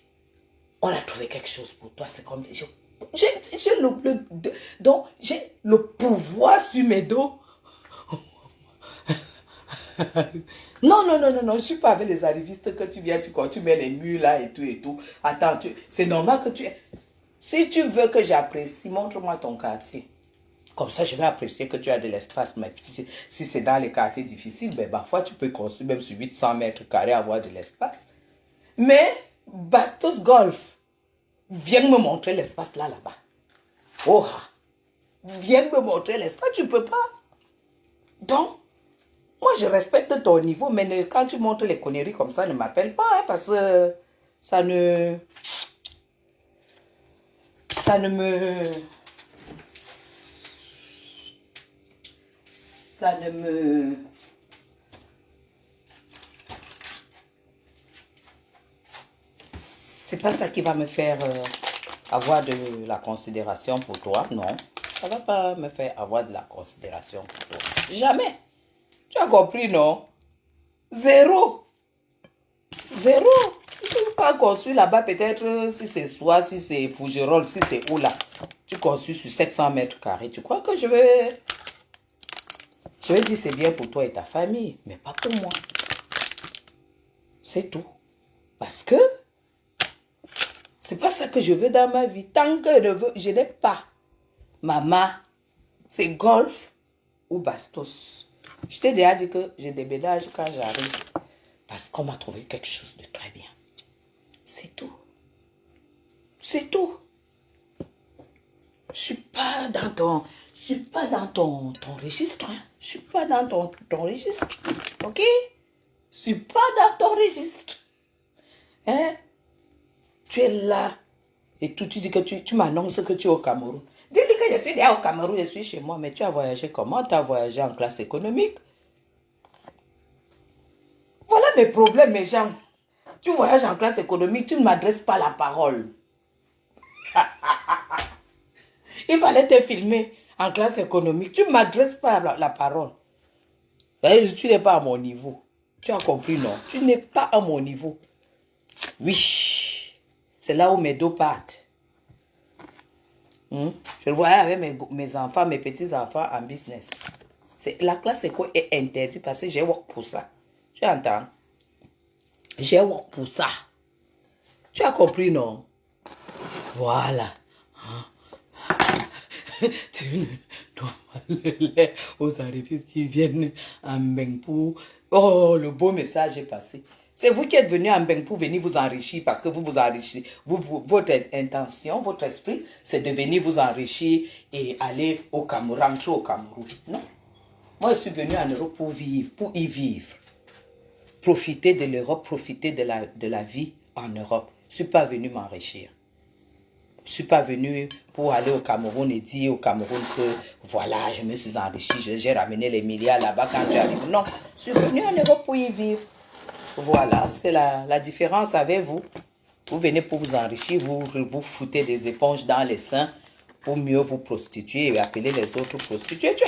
On a trouvé quelque chose pour toi. C'est comme... Donc, j'ai le pouvoir sur mes dos. Non, non, non, non, non, je ne suis pas avec les arrivistes que tu viens, tu mets les murs là et tout et tout. Attends, c'est normal que tu... Si tu veux que j'apprécie, montre-moi ton quartier. Comme ça, je vais apprécier que tu as de l'espace. Mais si c'est dans les quartiers difficiles, ben, parfois, tu peux construire même sur 800 mètres carrés, avoir de l'espace. Mais, Bastos Golf, viens me montrer l'espace là-bas. Oh, viens me montrer l'espace, tu ne peux pas. Donc, moi, je respecte ton niveau, mais quand tu montres les conneries comme ça, ne m'appelle pas, hein, parce que ça ne me... C'est pas ça qui va me faire avoir de la considération pour toi, non. Ça va pas me faire avoir de la considération pour toi. Jamais. Tu as compris, non? Zéro. Zéro. Tu ne peux pas construire là-bas, peut-être, si c'est Soie, si c'est Fougerolles, si c'est où là. Tu construis sur 700 mètres carrés. Tu crois que je vais dire c'est bien pour toi et ta famille, mais pas pour moi. C'est tout. Parce que c'est pas ça que je veux dans ma vie. Tant que je n'ai pas maman, c'est golf ou Bastos. Je t'ai déjà dit que je déménage quand j'arrive. Parce qu'on m'a trouvé quelque chose de très bien. C'est tout. C'est tout. Je suis pas dans ton registre. Hein. Je suis pas dans ton registre. Ok? Je suis pas dans ton registre. Hein? Tu es là. Et tout, tu dis que tu m'annonces que tu es au Cameroun. Dis-lui que je suis déjà au Cameroun, je suis chez moi. Mais tu as voyagé comment? Tu as voyagé en classe économique. Voilà mes problèmes, mes gens. Tu voyages en classe économique, tu ne m'adresses pas la parole. Il fallait te filmer en classe économique. Tu ne m'adresses pas la parole. Et tu n'es pas à mon niveau. Tu as compris, non? Tu n'es pas à mon niveau. Oui. C'est là où mes dos partent. Je le voyais avec mes enfants, mes petits-enfants en business. La classe éco est interdite parce que j'ai work pour ça. Tu entends? J'ai work pour ça. Tu as compris, non? Voilà. Tu ne dois pas le lait aux arrivistes qui viennent en Mbengpou. Oh, le beau message est passé. C'est vous qui êtes venu en Mbengpou venir vous enrichir parce que vous vous enrichissez. Votre intention, votre esprit, c'est de venir vous enrichir et aller au Cameroun, rentrer au Cameroun. Non. Moi, je suis venu en Europe pour vivre, pour y vivre. Profiter de l'Europe, profiter de la vie en Europe. Je ne suis pas venu m'enrichir. Je ne suis pas venu pour aller au Cameroun et dire au Cameroun que voilà, je me suis enrichi, j'ai ramené les milliards là-bas quand tu arrives. Non, je suis venu en Europe pour y vivre. Voilà, c'est la différence avec vous. Vous venez pour vous enrichir, vous foutez des éponges dans les seins pour mieux vous prostituer et appeler les autres prostituées. Tu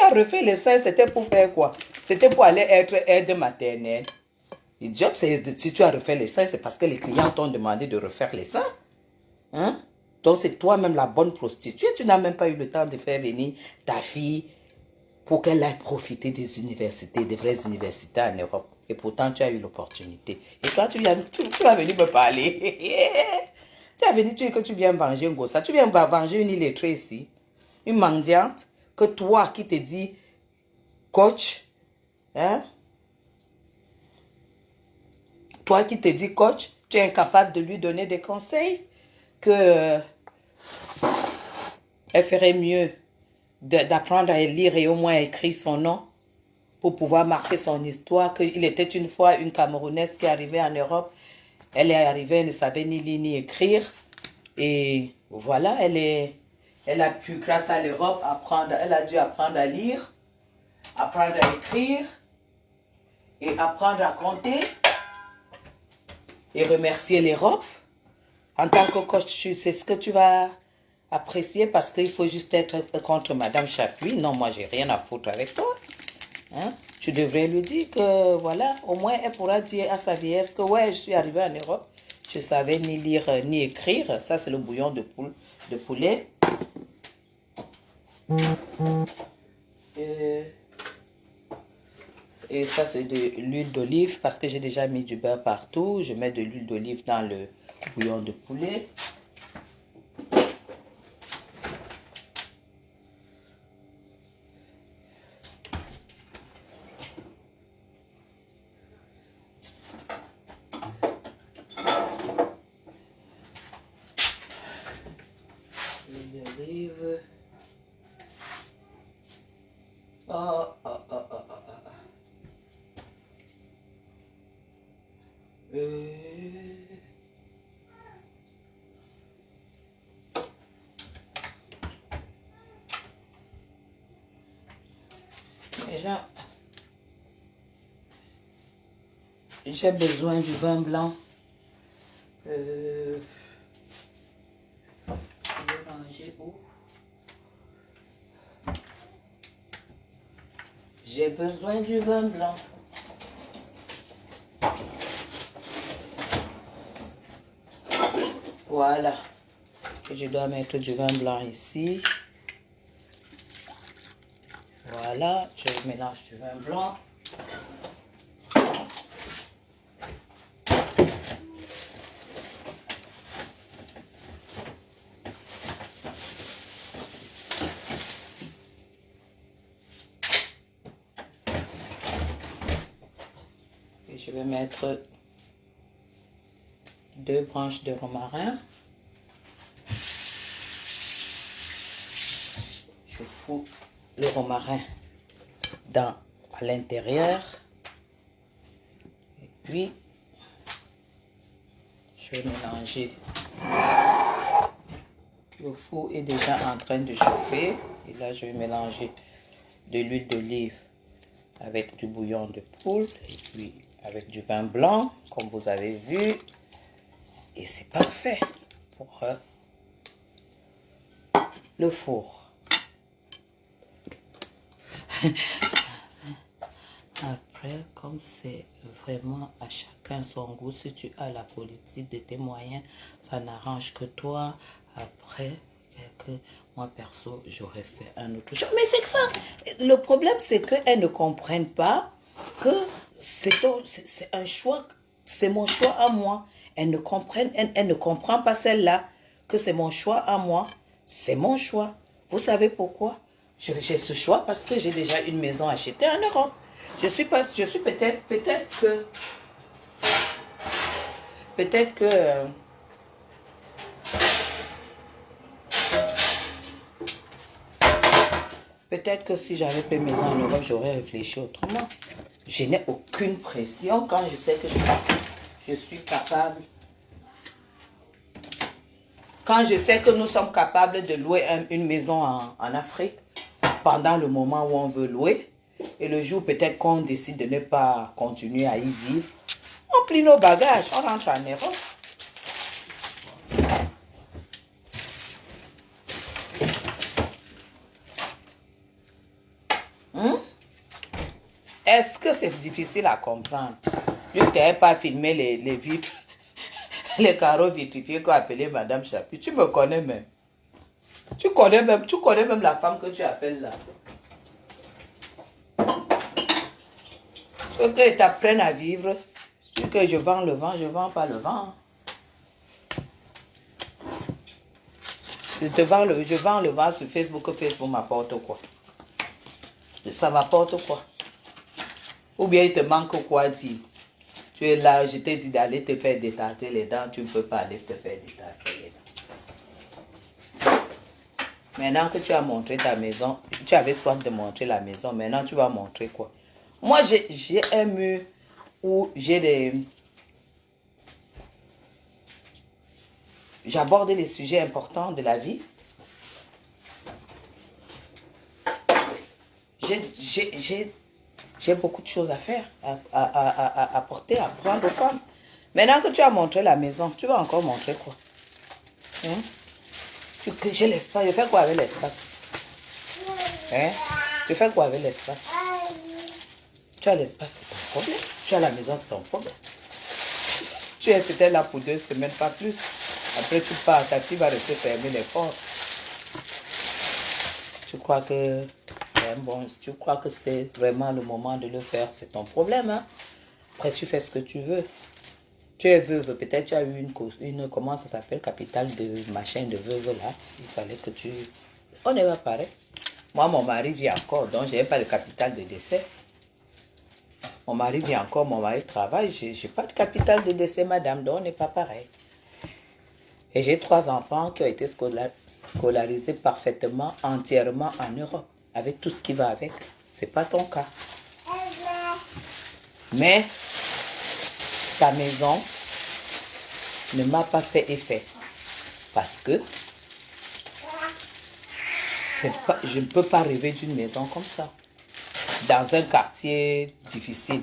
as refait les seins, c'était pour faire quoi? C'était pour aller être aide maternelle. Idiot, si tu as refait les seins, c'est parce que les clients t'ont demandé de refaire les seins. Hein? Donc c'est toi-même la bonne prostituée. Tu n'as même pas eu le temps de faire venir ta fille pour qu'elle aille profiter des universités, des vraies universités en Europe. Et pourtant, tu as eu l'opportunité. Et toi, tu vas venir me parler. Tu vas venir dire que tu viens venger un gosse. Tu viens venger une illettrée ici. Une mendiante. Que toi qui te dis coach. Hein? Toi qui te dis coach, tu es incapable de lui donner des conseils. Que elle ferait mieux d'apprendre à lire et au moins à écrire son nom pour pouvoir marquer son histoire, qu'il était une fois une Camerounaise qui est arrivée en Europe. Elle est arrivée, elle ne savait ni lire ni écrire. Et voilà, elle a pu, grâce à l'Europe, elle a dû apprendre à lire, apprendre à écrire et apprendre à compter et remercier l'Europe. En tant que coach, c'est ce que tu vas apprécier parce qu'il faut juste être contre Madame Chapuis. Non, moi, j'ai rien à foutre avec toi. Hein? Tu devrais lui dire que, voilà, au moins, elle pourra dire à sa vieillesse que, ouais, je suis arrivée en Europe, je savais ni lire ni écrire. Ça, c'est le bouillon de poulet. Et ça, c'est de l'huile d'olive parce que j'ai déjà mis du beurre partout. Je mets de l'huile d'olive dans le bouillon de poulet. L'huile d'olive. Oh, oh, oh, oh, oh, oh. Déjà, j'ai besoin du vin blanc. Je vais manger où? J'ai besoin du vin blanc. Voilà. Et je dois mettre du vin blanc ici. Voilà. Je mélange du vin blanc. Je vais mettre 2 branches de romarin. Je fous le romarin à l'intérieur. Et puis, je vais mélanger. Le four est déjà en train de chauffer. Et là, je vais mélanger de l'huile d'olive avec du bouillon de poule. Et puis, avec du vin blanc, comme vous avez vu. Et c'est parfait pour le four. Après, comme c'est vraiment à chacun son goût, si tu as la politique de tes moyens, ça n'arrange que toi. Après, que moi perso, j'aurais fait un autre chose. Mais c'est que ça. Le problème, c'est qu'elles ne comprennent pas que c'est un choix, c'est mon choix à moi. Elles ne comprennent pas celle-là, que c'est mon choix à moi. C'est mon choix. Vous savez pourquoi? J'ai ce choix parce que j'ai déjà une maison achetée en Europe. Je suis peut-être que si j'avais fait maison en Europe, j'aurais réfléchi autrement. Je n'ai aucune pression quand je sais que je suis capable. Quand je sais que nous sommes capables de louer une maison en Afrique, pendant le moment où on veut louer, et le jour peut-être qu'on décide de ne pas continuer à y vivre, on plie nos bagages, on rentre en Europe. Est-ce que c'est difficile à comprendre? Jusqu'à ne pas filmer les vitres, les carreaux vitrifiés qu'on appelait Madame Chapuis. Tu me connais même. Tu connais même la femme que tu appelles là. Tu veux que tu apprennes à vivre. Tu veux que je vends le vent, je ne vends pas le vent. Je vends le vent sur Facebook, Facebook m'apporte quoi? Ça m'apporte quoi? Ou bien il te manque quoi dire? Tu es là, je t'ai dit d'aller te faire détarter les dents, tu ne peux pas aller te faire détarter les dents. Maintenant que tu as montré ta maison, tu avais soif de montrer la maison, maintenant tu vas montrer quoi? Moi, j'ai un mur où j'aborde les sujets importants de la vie. J'ai beaucoup de choses à faire, à apporter, à apprendre aux femmes. Maintenant que tu as montré la maison, tu vas encore montrer quoi? J'ai l'espace, je fais quoi avec l'espace? Tu fais quoi avec l'espace? Tu as l'espace, c'est ton problème. Tu as la maison, c'est ton problème. Tu es peut-être là pour 2 semaines, pas plus. Après, tu pars, ta fille va rester fermer les portes. Tu crois que tu crois que c'était vraiment le moment de le faire, c'est ton problème, hein? Après, tu fais ce que tu veux. Tu es veuve, peut-être tu as eu une comment ça s'appelle, capitale de machin de veuve là. Il fallait que tu... On n'est pas pareil. Moi, mon mari vit encore, donc je n'ai pas de capital de décès. Mon mari vit encore, mon mari travaille, je n'ai pas de capital de décès, madame, donc on n'est pas pareil. Et j'ai 3 enfants qui ont été scolarisés parfaitement, entièrement en Europe, avec tout ce qui va avec. Ce n'est pas ton cas. Mais ta maison ne m'a pas fait effet. Parce que je ne peux pas rêver d'une maison comme ça. Dans un quartier difficile.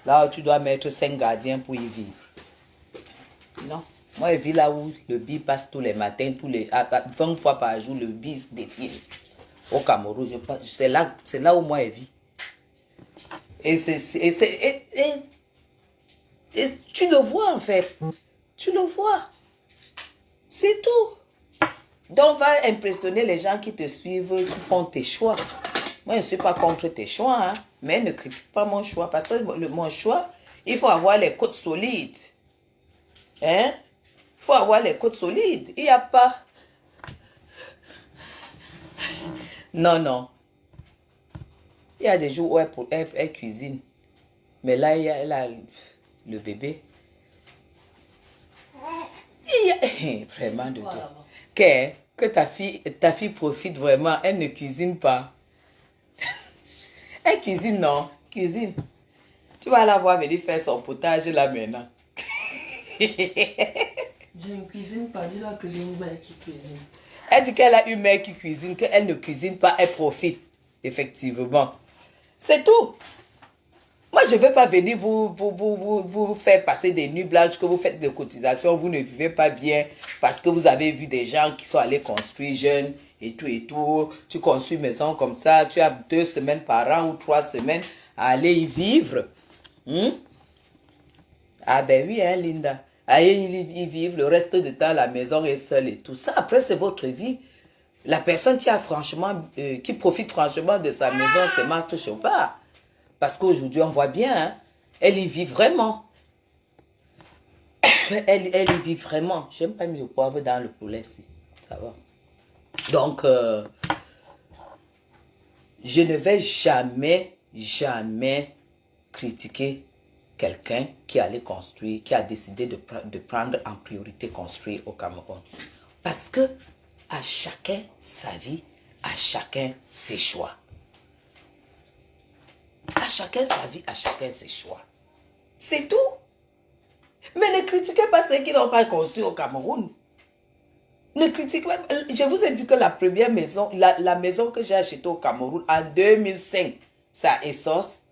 Là où tu dois mettre 5 gardiens pour y vivre. Non. Moi, je vis là où le bus passe tous les matins, 20 fois par jour, le bus défile. Au Cameroun, c'est là où moi je vis. Et tu le vois en fait. Tu le vois. C'est tout. Donc, va impressionner les gens qui te suivent, qui font tes choix. Moi, je ne suis pas contre tes choix, hein, mais ne critique pas mon choix. Parce que mon choix, il faut avoir les côtes solides. Hein? Il faut avoir les côtes solides. Il n'y a pas... Non, non. Il y a des jours où elle cuisine. Mais là, elle a le bébé. Vraiment de Voilà. Dieu. Que ta fille profite vraiment. Elle ne cuisine pas. Elle cuisine, non. Cuisine. Tu vas la voir venir faire son potage là maintenant. Je ne cuisine pas, dis-là que j'ai une mère qui cuisine. Elle dit qu'elle a une mère qui cuisine, qu'elle ne cuisine pas, elle profite. Effectivement. C'est tout. Moi, je ne veux pas venir vous faire passer des nuits blanches, que vous faites des cotisations, vous ne vivez pas bien parce que vous avez vu des gens qui sont allés construire jeunes et tout et tout. Tu construis une maison comme ça, tu as 2 semaines par an ou 3 semaines à aller y vivre. Ah ben oui, hein, Linda. Allez y vivre, le reste du temps, la maison est seule et tout ça. Après, c'est votre vie. La personne qui a franchement, qui profite franchement de sa maison, c'est Marthe Chopard. Parce qu'aujourd'hui, on voit bien, hein, elle y vit vraiment. Elle y vit vraiment. Je n'ai pas mis le poivre dans le poulet, si. Ça va. Donc, je ne vais jamais critiquer quelqu'un qui allait construire, qui a décidé de prendre en priorité construire au Cameroun. Parce que à chacun sa vie, à chacun ses choix. À chacun sa vie, à chacun ses choix. C'est tout. Mais ne critiquez pas ceux qui n'ont pas construit au Cameroun. Ne critiquez pas. Je vous ai dit que la première maison, la maison que j'ai achetée au Cameroun en 2005, ça Essos.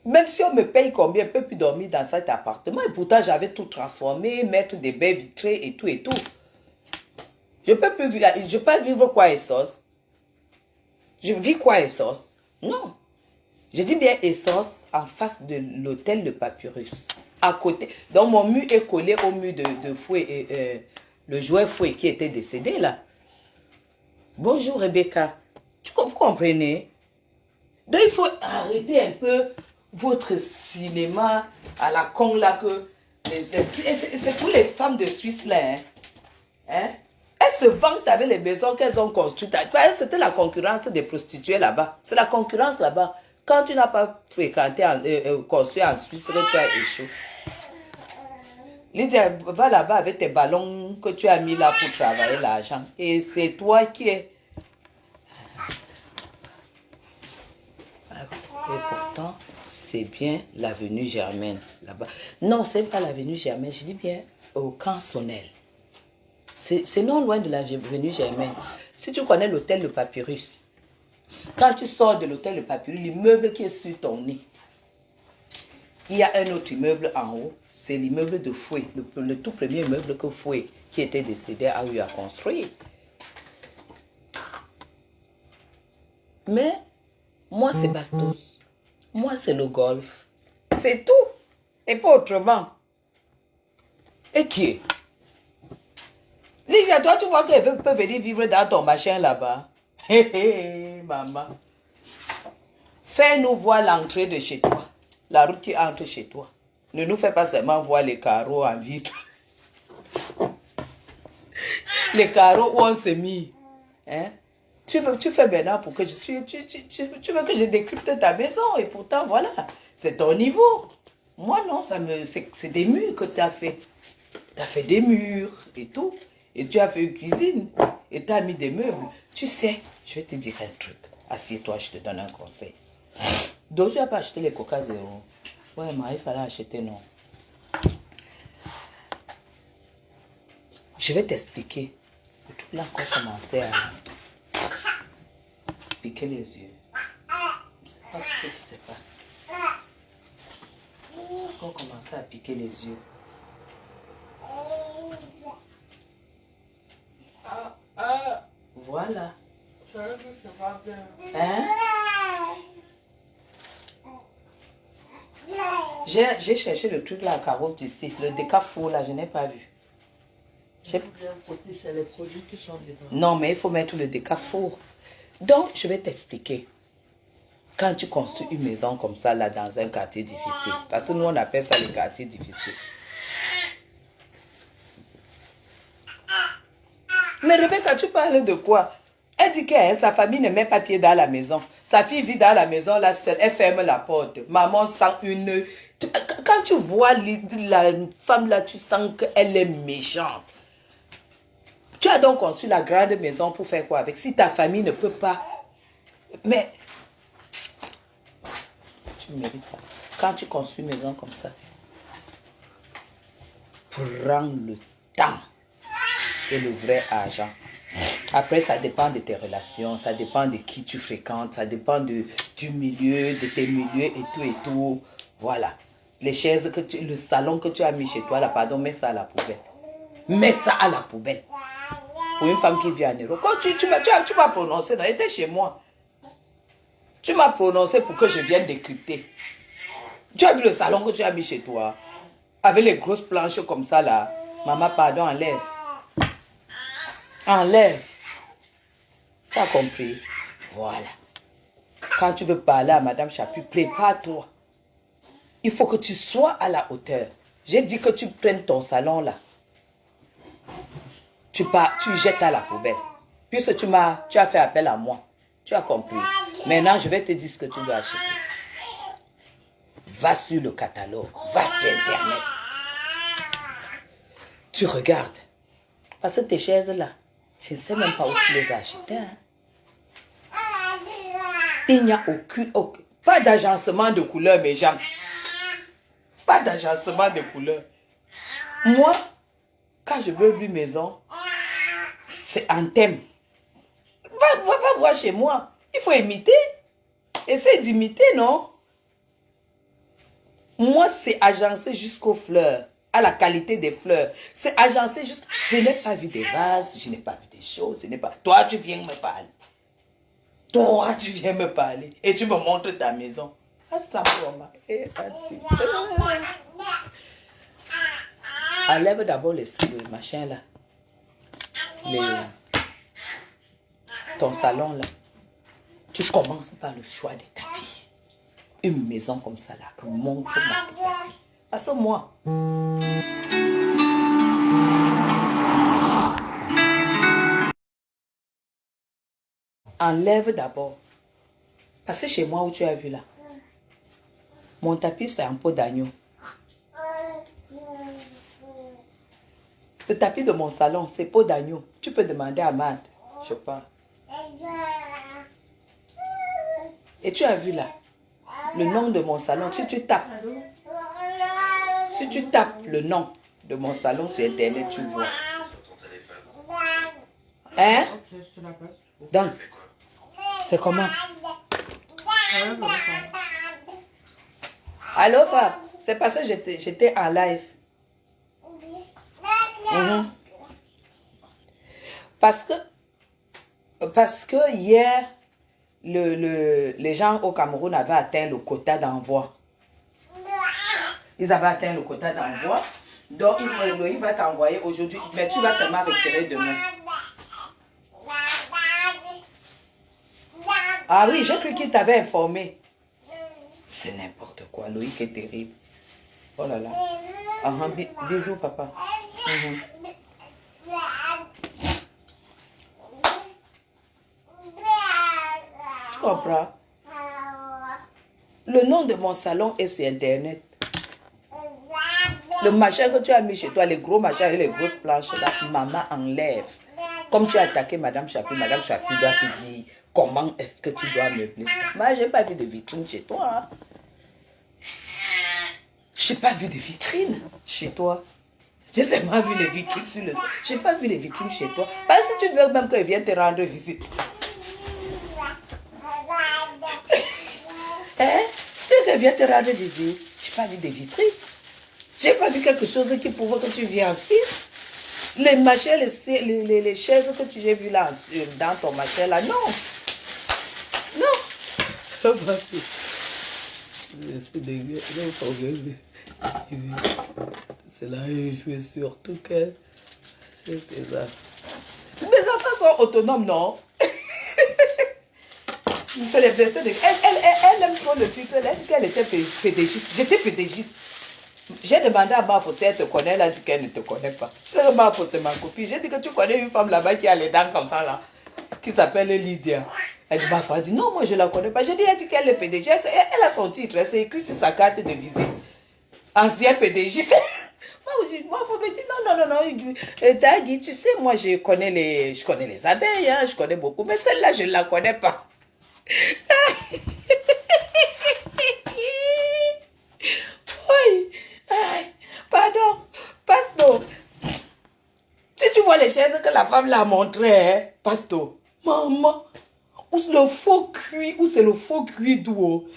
Même si on me paye combien, je ne peux plus dormir dans cet appartement. Et pourtant, j'avais tout transformé, mettre des baies vitrées et tout et tout. Je peux plus vivre. Je peux vivre quoi Essos? Je vis quoi Essos? Non. Je dis bien Essos en face de l'hôtel de Papyrus. À côté. Donc mon mur est collé au mur de Fouet, le joueur Fouet qui était décédé là. Bonjour Rebecca. Vous comprenez? Donc il faut arrêter un peu votre cinéma à la con là que les esprits. C'est tous les femmes de Suisse là. Hein? Elles se vantent avec les maisons qu'elles ont construites. C'était la concurrence des prostituées là-bas. C'est la concurrence là-bas. Quand tu n'as pas fréquenté, construit en Suisse, tu as échoué. Lydia, va là-bas avec tes ballons que tu as mis là pour travailler l'argent. Et c'est toi qui es... Et pourtant, c'est bien l'avenue Germaine là-bas. Non, c'est pas l'avenue Germaine, je dis bien au Camp Sonnel. C'est non loin de l'avenue Germaine. Si tu connais l'hôtel de Papyrus, quand tu sors de l'hôtel de Papyrus, l'immeuble qui est sur ton nez, il y a un autre immeuble en haut, c'est l'immeuble de Fouet, le tout premier immeuble que Fouet, qui était décédé, a eu à construire. Mais, moi c'est Bastos, moi c'est le golf, c'est tout, et pas autrement. Et qui est? Lydia, toi tu vois qu'elle peut venir vivre dans ton machin là-bas. Hé hé, maman. Fais-nous voir l'entrée de chez toi. La route qui entre chez toi. Ne nous fais pas seulement voir les carreaux en vitre. Les carreaux où on s'est mis. Hein? Tu fais maintenant pour que tu veux que je décrypte ta maison. Et pourtant, voilà. C'est ton niveau. Moi, non, c'est des murs que tu as fait. Tu as fait des murs et tout. Et tu as fait une cuisine. Et tu as mis des meubles. Tu sais, je vais te dire un truc. Assieds-toi, je te donne un conseil. Donc, tu n'as pas acheté les Coca Zéro. Ouais, mais il fallait acheter, non. Je vais t'expliquer. Le truc là, quand on commençait à piquer les yeux. Je ne sais pas ce qui se passe. Quand on commençait à piquer les yeux. Voilà. Hein? J'ai cherché le truc là à Carrefour d'ici. Le décafour là, je n'ai pas vu. C'est les produits qui sont dedans. Non, mais il faut mettre le décafour. Donc, je vais t'expliquer. Quand tu construis une maison comme ça là dans un quartier difficile, parce que nous on appelle ça le quartier difficile. Mais Rebecca, tu parles de quoi? Elle dit que sa famille ne met pas pied dans la maison. Sa fille vit dans la maison, là, seule. Elle ferme la porte. Maman sent une... Quand tu vois la femme là, tu sens qu'elle est méchante. Tu as donc construit la grande maison pour faire quoi avec? Si ta famille ne peut pas... Mais... Tu ne mérites pas. Quand tu construis une maison comme ça, prends le temps et le vrai argent. Après, ça dépend de tes relations, ça dépend de qui tu fréquentes, ça dépend du milieu, de tes milieux et tout. Voilà. Les chaises, le salon que tu as mis chez toi, là, pardon, mets ça à la poubelle. Mets ça à la poubelle. Pour une femme qui vit en Europe. Quand tu m'as prononcé, non, était chez moi. Tu m'as prononcé pour que je vienne décrypter. Tu as vu le salon que tu as mis chez toi? Avec les grosses planches comme ça, là. Maman, pardon, enlève. Enlève. Tu as compris? Voilà. Quand tu veux parler à Madame Chapuis, prépare-toi. Il faut que tu sois à la hauteur. J'ai dit que tu prennes ton salon là. Tu jettes à la poubelle. Puisque tu as fait appel à moi. Tu as compris? Maintenant, je vais te dire ce que tu dois acheter. Va sur le catalogue. Va sur Internet. Tu regardes. Parce que tes chaises là, je ne sais même pas où tu les as achetées. Hein. Il n'y a pas d'agencement de couleurs, mes gens. Pas d'agencement de couleurs. Moi, quand je veux une maison, c'est un thème. Va voir chez moi. Il faut imiter. Essaye d'imiter, non? Moi, c'est agencé jusqu'aux fleurs. À la qualité des fleurs. C'est agencé juste... Je n'ai pas vu des vases, je n'ai pas vu des choses, Toi, tu viens me parler. Toi, tu viens me parler. Et tu me montres ta maison. Enlève d'abord les machins là. Ton salon là. Tu commences par le choix des tapis. Une maison comme ça là. Montre-moi tes tapis. Parce que moi... Enlève d'abord. Parce que chez moi où tu as vu là, mon tapis c'est en peau d'agneau. Le tapis de mon salon c'est peau d'agneau. Tu peux demander à Matt. Je parle. Et tu as vu là, le nom de mon salon, si tu tapes le nom de mon salon sur Internet, tu vois. Hein? Donc, c'est comment? Allô, Fab? C'est parce que j'étais en live. Parce que hier, les gens au Cameroun avaient atteint le quota d'envoi. Ils avaient atteint le quota d'envoi. Donc, il va t'envoyer aujourd'hui. Mais tu vas seulement retirer demain. Ah oui, j'ai cru qu'il t'avait informé. C'est n'importe quoi. Loïc est terrible. Oh là là. Bisous, papa. Tu comprends? Le nom de mon salon est sur Internet. Le machin que tu as mis chez toi, les gros machins et les grosses planches, là, maman enlève. Comme tu as attaqué Madame Chapuis doit te dire comment est-ce que tu dois meubler ça. Moi, je n'ai pas vu de vitrine chez toi. Hein. Je n'ai pas vu de vitrine chez toi. J'ai seulement vu les vitrines sur le sol. Je n'ai pas vu les vitrines chez toi. Parce que tu veux même qu'elle vienne te rendre visite. Hein? Tu veux qu'elle vienne te rendre visite? Je n'ai pas vu de vitrines. Je n'ai pas vu quelque chose qui prouve que tu viens en Suisse. Les machins, les chaises que tu as vues là, dans ton machin là, non. Non. C'est dégueu. C'est là il fait surtout que mes enfants sont autonomes, non? C'est les blessés de... Elle aime trop le titre. Elle a dit qu'elle était pédégiste. J'étais pédégiste. J'ai demandé à ma faute si elle te connaît. Elle a dit qu'elle ne te connaît pas. Je sais que ma faute, c'est ma copine. J'ai dit que tu connais une femme là-bas qui a les dents comme ça là. qui s'appelle Lydia. Elle dit, ma femme dit, non, moi je ne la connais pas. Je dis, elle dit qu'elle est PDG. Elle a son titre, c'est écrit sur sa carte de visite. Ancien PDG. Moi, faut me dire, non. Dagui, tu sais, moi, je connais les abeilles, hein, je connais beaucoup, mais celle-là, je ne la connais pas. Oui. Pardon. Pasto. Si tu vois les chaises que la femme l'a montrées, hein, Pasto, maman, où c'est le faux cuit, d'où?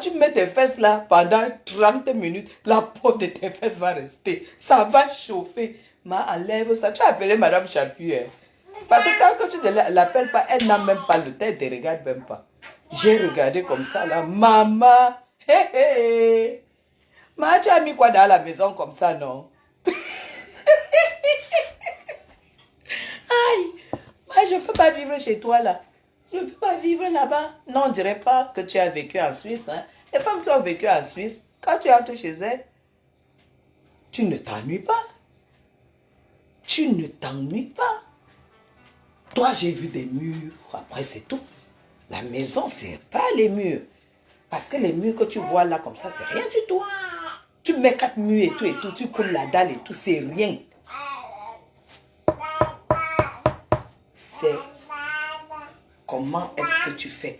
Tu mets tes fesses là pendant 30 minutes, la peau de tes fesses va rester. Ça va chauffer. Enlève ça. Tu as appelé Madame Chapuis. Hein? Parce que tant que tu ne l'appelles pas, elle n'a même pas le temps, elle ne te regarde même pas. J'ai regardé comme ça là. Maman, hé. Tu as mis quoi dans la maison comme ça, non? Aïe, moi je ne peux pas vivre chez toi là. Je ne peux pas vivre là-bas. Non, on ne dirait pas que tu as vécu en Suisse. Hein. Les femmes qui ont vécu en Suisse, quand tu entres chez elles, tu ne t'ennuies pas. Tu ne t'ennuies pas. Toi, j'ai vu des murs. Après, c'est tout. La maison, c'est pas les murs. Parce que les murs que tu vois là comme ça, c'est rien du tout. Tu mets 4 murs et tout, tu coules la dalle et tout, c'est rien. C'est comment est-ce que tu fais,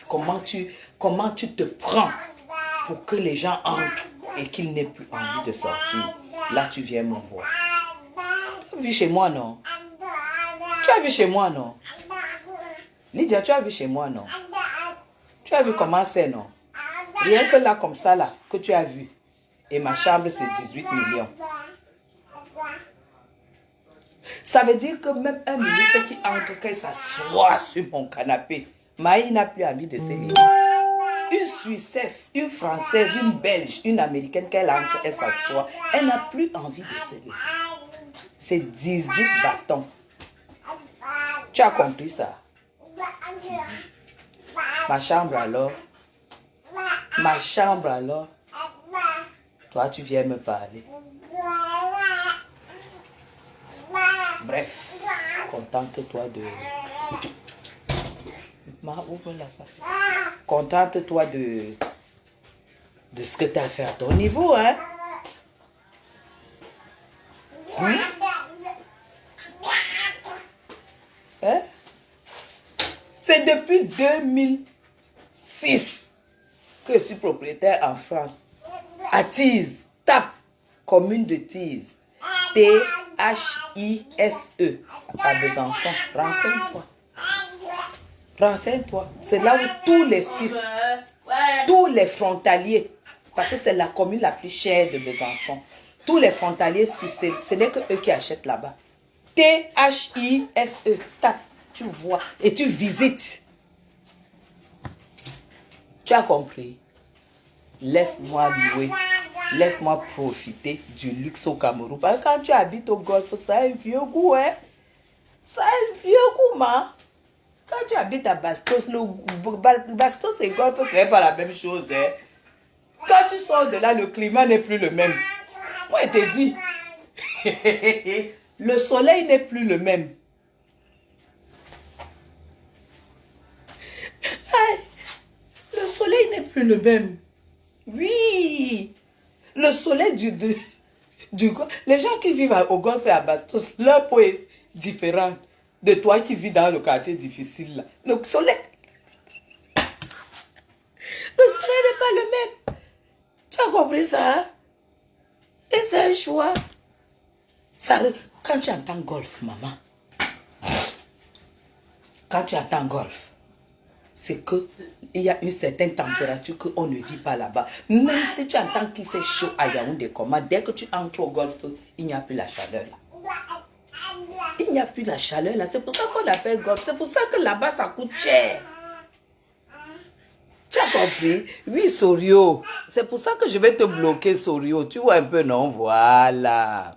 comment tu te prends pour que les gens entrent et qu'ils n'aient plus envie de sortir. Là, tu viens me voir. Tu as vu chez moi, non? Tu as vu chez moi, non? Lydia, tu as vu chez moi, non? Tu as vu comment c'est, non? Rien que là, comme ça, là, que tu as vu. Et ma chambre, c'est 18 millions. Ça veut dire que même un ministre qui entre, qu'il s'assoit sur mon canapé, Maï n'a plus envie de se lever. Une Suissesse, une Française, une Belge, une Américaine, qu'elle entre, elle s'assoit. Elle n'a plus envie de se lever. C'est 18 bâtons. Tu as compris ça? Ma chambre alors? Ma chambre alors? Toi, tu viens me parler. Bref, contente-toi de... Contente-toi de ce que tu as fait à ton niveau, hein? Hein? C'est depuis 2006 que je suis propriétaire en France. À Thise, tape, commune de Thise. Thise, à Besançon. Renseigne-toi. Renseigne-toi. C'est là où tous les Suisses, tous les frontaliers, parce que c'est la commune la plus chère de Besançon, tous les frontaliers suisses, ce n'est que eux qui achètent là-bas. Thise, tape, tu vois, et tu visites. Tu as compris? Laisse-moi louer. Laisse-moi profiter du luxe au Cameroun. Parce que quand tu habites au Golfe, ça a un vieux goût, hein? Ça a un vieux goût, man. Quand tu habites à Bastos, Bastos et Golfe, c'est pas la même chose, hein? Quand tu sors de là, le climat n'est plus le même. Moi, je te dis, le soleil n'est plus le même. Aïe, le soleil n'est plus le même. Oui, le soleil du Golfe. Les gens qui vivent au Golfe et à Bastos, leur peau est différente de toi qui vis dans le quartier difficile. Là. Le soleil n'est pas le même. Tu as compris ça? Hein? Et c'est un choix. Quand tu entends golf, maman, quand tu entends golf, c'est qu'il y a une certaine température qu'on ne vit pas là-bas. Même si tu entends qu'il fait chaud à Yaoundé, dès que tu entres au golf, il n'y a plus la chaleur là. Il n'y a plus la chaleur là. C'est pour ça qu'on appelle golf. C'est pour ça que là-bas, ça coûte cher. Tu as compris? Oui, Sorio. C'est pour ça que je vais te bloquer, Sorio. Tu vois un peu, non? Voilà.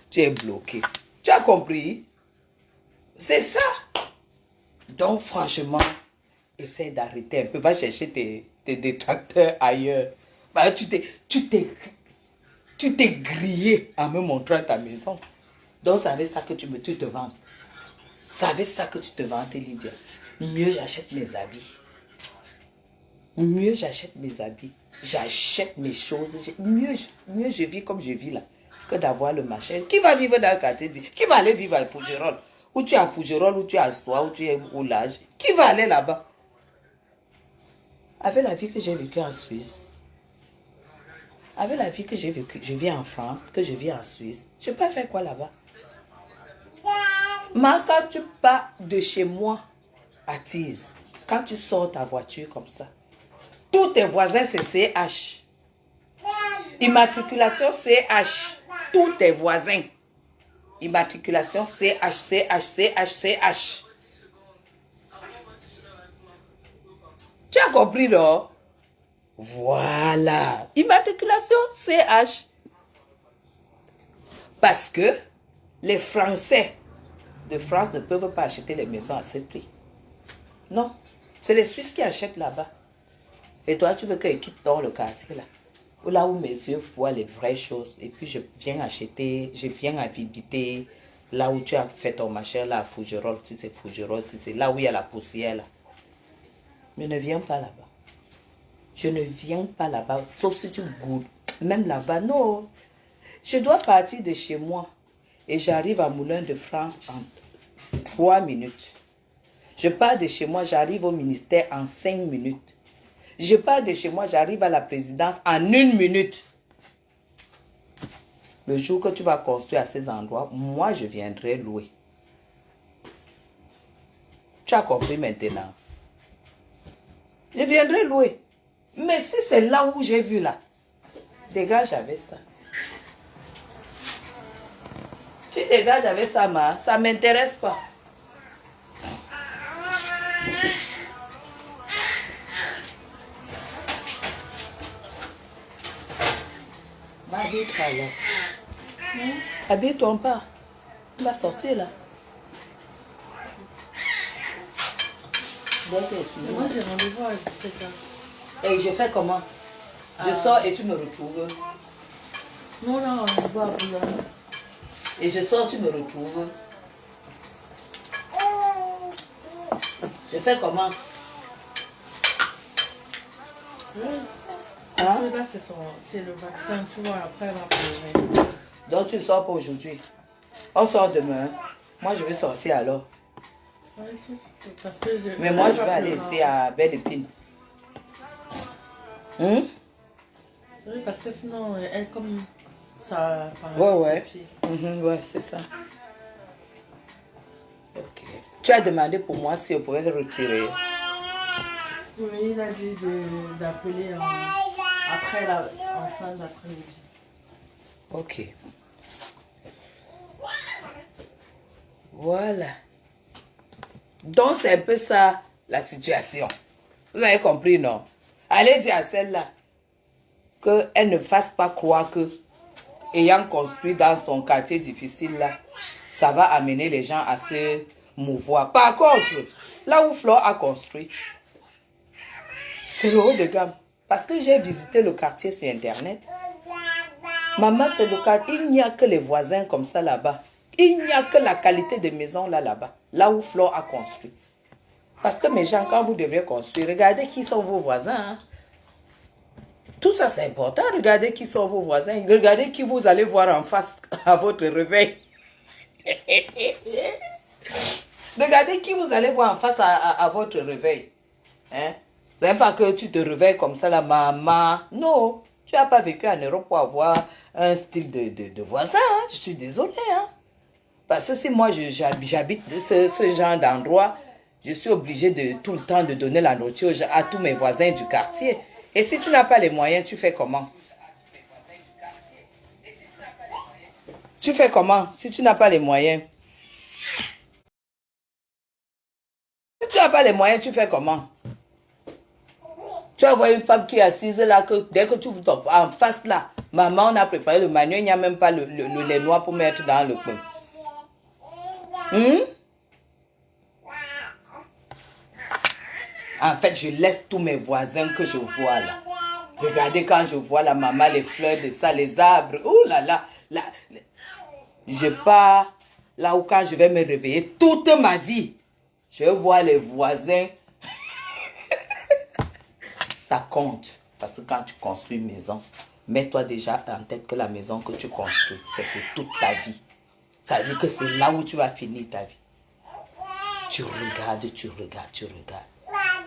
Tu es bloqué. Tu as compris? C'est ça. Donc, franchement, essaie d'arrêter un peu. Va chercher tes détracteurs ailleurs. Bah, tu t'es grillé en me montrant ta maison. Donc, c'est avec ça que tu te vantes. C'est avec ça que tu te vantes, Lydia. Mieux j'achète mes habits. Mieux j'achète mes habits. J'achète mes choses. Mieux je vis comme je vis là. Que d'avoir le machin. Qui va vivre dans le quartier? Qui va aller vivre à Fougerolles? Où tu es à Fougerolles, où tu es à Soie, où tu es au Lage. Qui va aller là-bas? Avec la vie que j'ai vécue en Suisse. Avec la vie que j'ai vécue, je vis en France, que je vis en Suisse. Je peux faire quoi là-bas? Mais quand tu pars de chez moi à Tise, quand tu sors ta voiture comme ça, tous tes voisins c'est CH. Immatriculation CH. Tous tes voisins. Immatriculation CH, CH, CH, CH. Tu as compris, non? Voilà. Immatriculation CH. Parce que les Français de France ne peuvent pas acheter les maisons à ce prix. Non. C'est les Suisses qui achètent là-bas. Et toi, tu veux qu'ils quittent dans le quartier là. Là où mes yeux voient les vraies choses. Et puis je viens acheter, je viens habiter là où tu as fait ton machin là à Fougerolles. Si c'est Fougerolles, si c'est là où il y a la poussière là. Je ne viens pas là-bas. Je ne viens pas là-bas. Sauf si tu goûtes. Même là-bas, non. Je dois partir de chez moi. Et j'arrive à Moulin de France en 3 minutes. Je pars de chez moi, j'arrive au ministère en 5 minutes. Je pars de chez moi, j'arrive à la présidence en 1 minute. Le jour que tu vas construire à ces endroits, moi je viendrai louer. Tu as compris maintenant? Je viendrai louer. Mais si c'est là où j'ai vu là, dégage avec ça. Tu dégages avec ça, ma. Ça ne m'intéresse pas. Va habille-toi là. Habille-toi pas. On va sortir là. Moi j'ai rendez-vous à 17h. Et je fais comment? Je sors et tu me retrouves. Non, non, je vais à Boulogne. Et je sors, tu me retrouves. Je fais comment? Oui. Hein? Là, c'est le vaccin, tu vois, après elle va pleurer. Donc tu ne sors pas aujourd'hui. On sort demain. Moi je vais sortir alors. Ouais, parce que mais moi je vais aller ici à Belle Épine. C'est vrai, parce que sinon, elle comme ça... Ouais. Ouais, c'est ça. Ok. Tu as demandé pour moi si on pouvait retirer. Oui, il a dit d'appeler après en fin d'après-midi. Ok. Voilà. Donc c'est un peu ça la situation. Vous avez compris, non? Allez dire à celle-là qu'elle ne fasse pas croire que, ayant construit dans son quartier difficile là, ça va amener les gens à se mouvoir. Par contre, là où Flore a construit, c'est le haut de gamme. Parce que j'ai visité le quartier sur Internet. Maman, c'est le quartier. Il n'y a que les voisins comme ça là-bas. Il n'y a que la qualité des maisons là-bas. Là où Flore a construit. Parce que mes gens, quand vous devez construire, regardez qui sont vos voisins. Hein. Tout ça, c'est important. Regardez qui sont vos voisins. Regardez qui vous allez voir en face à votre réveil. Regardez qui vous allez voir en face à votre réveil. Hein? Ce n'est pas que tu te réveilles comme ça, la maman. Non, tu n'as pas vécu en Europe pour avoir un style de voisin. Hein? Je suis désolée. Hein? Parce que si moi, j'habite ce genre d'endroit, je suis obligée de tout le temps de donner la nourriture à tous mes voisins du quartier. Et si tu n'as pas les moyens, tu fais comment? Tu fais comment si tu n'as pas les moyens? Si tu n'as pas les moyens, tu fais comment? Tu vas voir une femme qui est assise là, que dès que tu tombes en face là, maman, on a préparé le manu, il n'y a même pas le lait noir pour mettre dans le pain. En fait, je laisse tous mes voisins que je vois là. Regardez quand je vois la maman, les fleurs de ça, les arbres. Oh là là. Je pars Là où quand je vais me réveiller toute ma vie, je vais voir les voisins. Ça compte. Parce que quand tu construis une maison, mets-toi déjà en tête que la maison que tu construis, c'est pour toute ta vie. Ça veut dire que c'est là où tu vas finir ta vie. Tu regardes, tu regardes, tu regardes.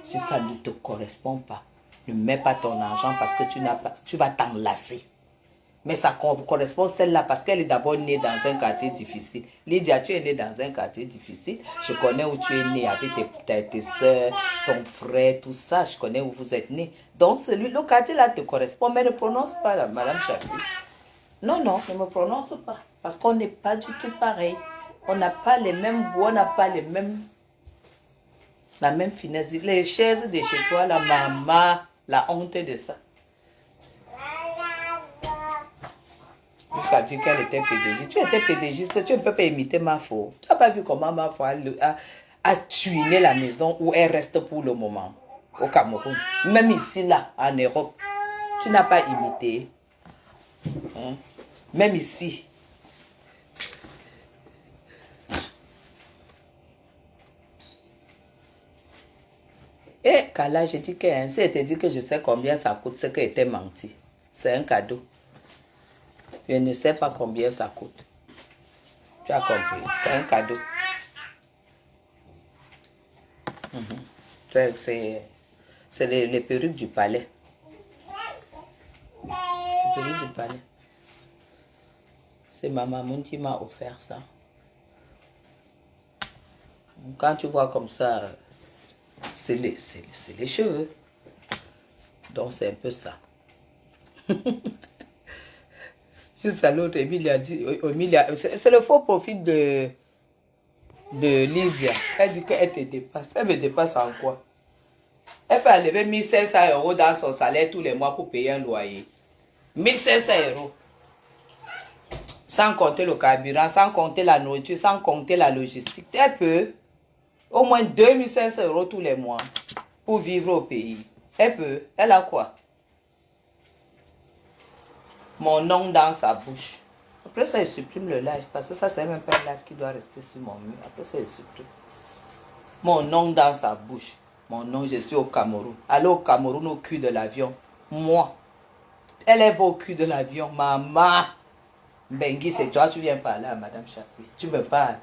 Si ça ne te correspond pas, ne mets pas ton argent parce que tu vas t'enlacer. Mais ça correspond celle-là parce qu'elle est d'abord née dans un quartier difficile. Lydia, tu es née dans un quartier difficile. Je connais où tu es née avec tes soeurs, ton frère, tout ça. Je connais où vous êtes née. Donc, le quartier-là te correspond. Mais ne prononce pas la Madame Chapuis. Non, non, ne me prononce pas. Parce qu'on n'est pas du tout pareil. On n'a pas les mêmes goûts, on n'a pas la même finesse. Les chaises de chez toi, la maman, la honte de ça. Jusqu'à dire qu'elle était pédégiste. Tu étais pédégiste, tu ne peux pas imiter Mafo. Tu n'as pas vu comment Mafo a tuiné la maison où elle reste pour le moment, au Cameroun. Même ici, là, en Europe, tu n'as pas imité. Hein? Même ici. Et Kala, je dis que si elle te dit que je sais combien ça coûte, c'est qu'elle était menti. C'est un cadeau. Je ne sais pas combien ça coûte. Tu as compris. C'est un cadeau. C'est les perruques du palais. Les perruques du palais. C'est ma maman qui m'a offert ça. Quand tu vois comme ça, c'est les cheveux. Donc c'est un peu ça. Juste à l'autre, Emilia dit, c'est le faux profit de Lysia. Elle dit qu'elle te dépasse. Elle me dépasse en quoi? Elle peut enlever 1500 € dans son salaire tous les mois pour payer un loyer. 1500 €. Sans compter le carburant, sans compter la nourriture, sans compter la logistique. Elle peut au moins 2500 € tous les mois pour vivre au pays. Elle peut. Elle a quoi? Mon nom dans sa bouche. Après ça, il supprime le live. Parce que ça, c'est même pas un live qui doit rester sur mon mur. Après ça, il supprime. Mon nom dans sa bouche. Mon nom, je suis au Cameroun. Allez au Cameroun, au cul de l'avion. Moi. Elle est au cul de l'avion. Maman. Bengi, c'est toi, tu viens parler à Madame Chapuis. Tu me parles.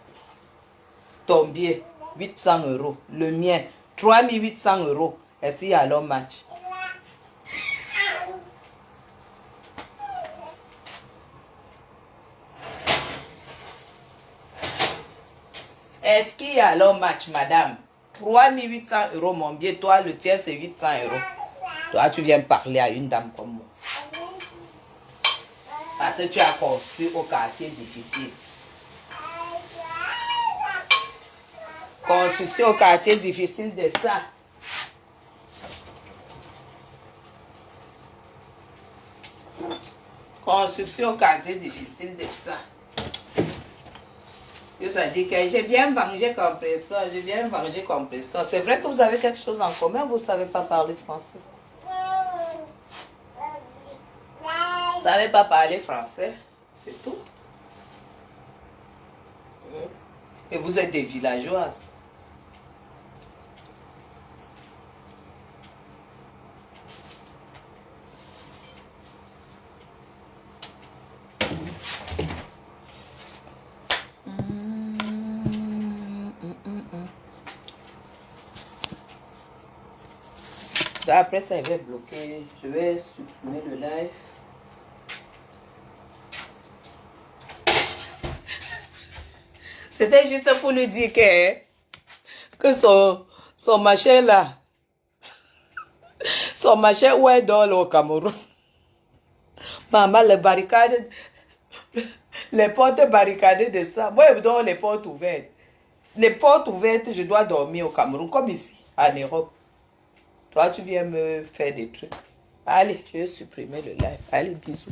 Ton billet, 800 €. Le mien, 3800 €. Et s'il y a l'homme match? Est-ce qu'il y a l'homme match, madame? 3800 € mon billet. Toi, le tien, c'est 800 €. Toi, tu viens parler à une dame comme moi. Parce que tu as construit au quartier difficile. Construction au quartier difficile de ça. Construction au quartier difficile de ça. Ça dit que je viens manger compresseur, je viens manger compresseur. C'est vrai que vous avez quelque chose en commun, vous ne savez pas parler français. Vous ne savez pas parler français, c'est tout. Et vous êtes des villageoises. Après ça, il va bloquer. Je vais supprimer le live. C'était juste pour lui dire que son machin là, son machin où est dans le Cameroun. Maman, les barricades, les portes barricadées de ça. Moi, je donne les portes ouvertes. Les portes ouvertes, je dois dormir au Cameroun, comme ici, en Europe. Toi, tu viens me faire des trucs. Allez, je vais supprimer le live. Allez, bisous.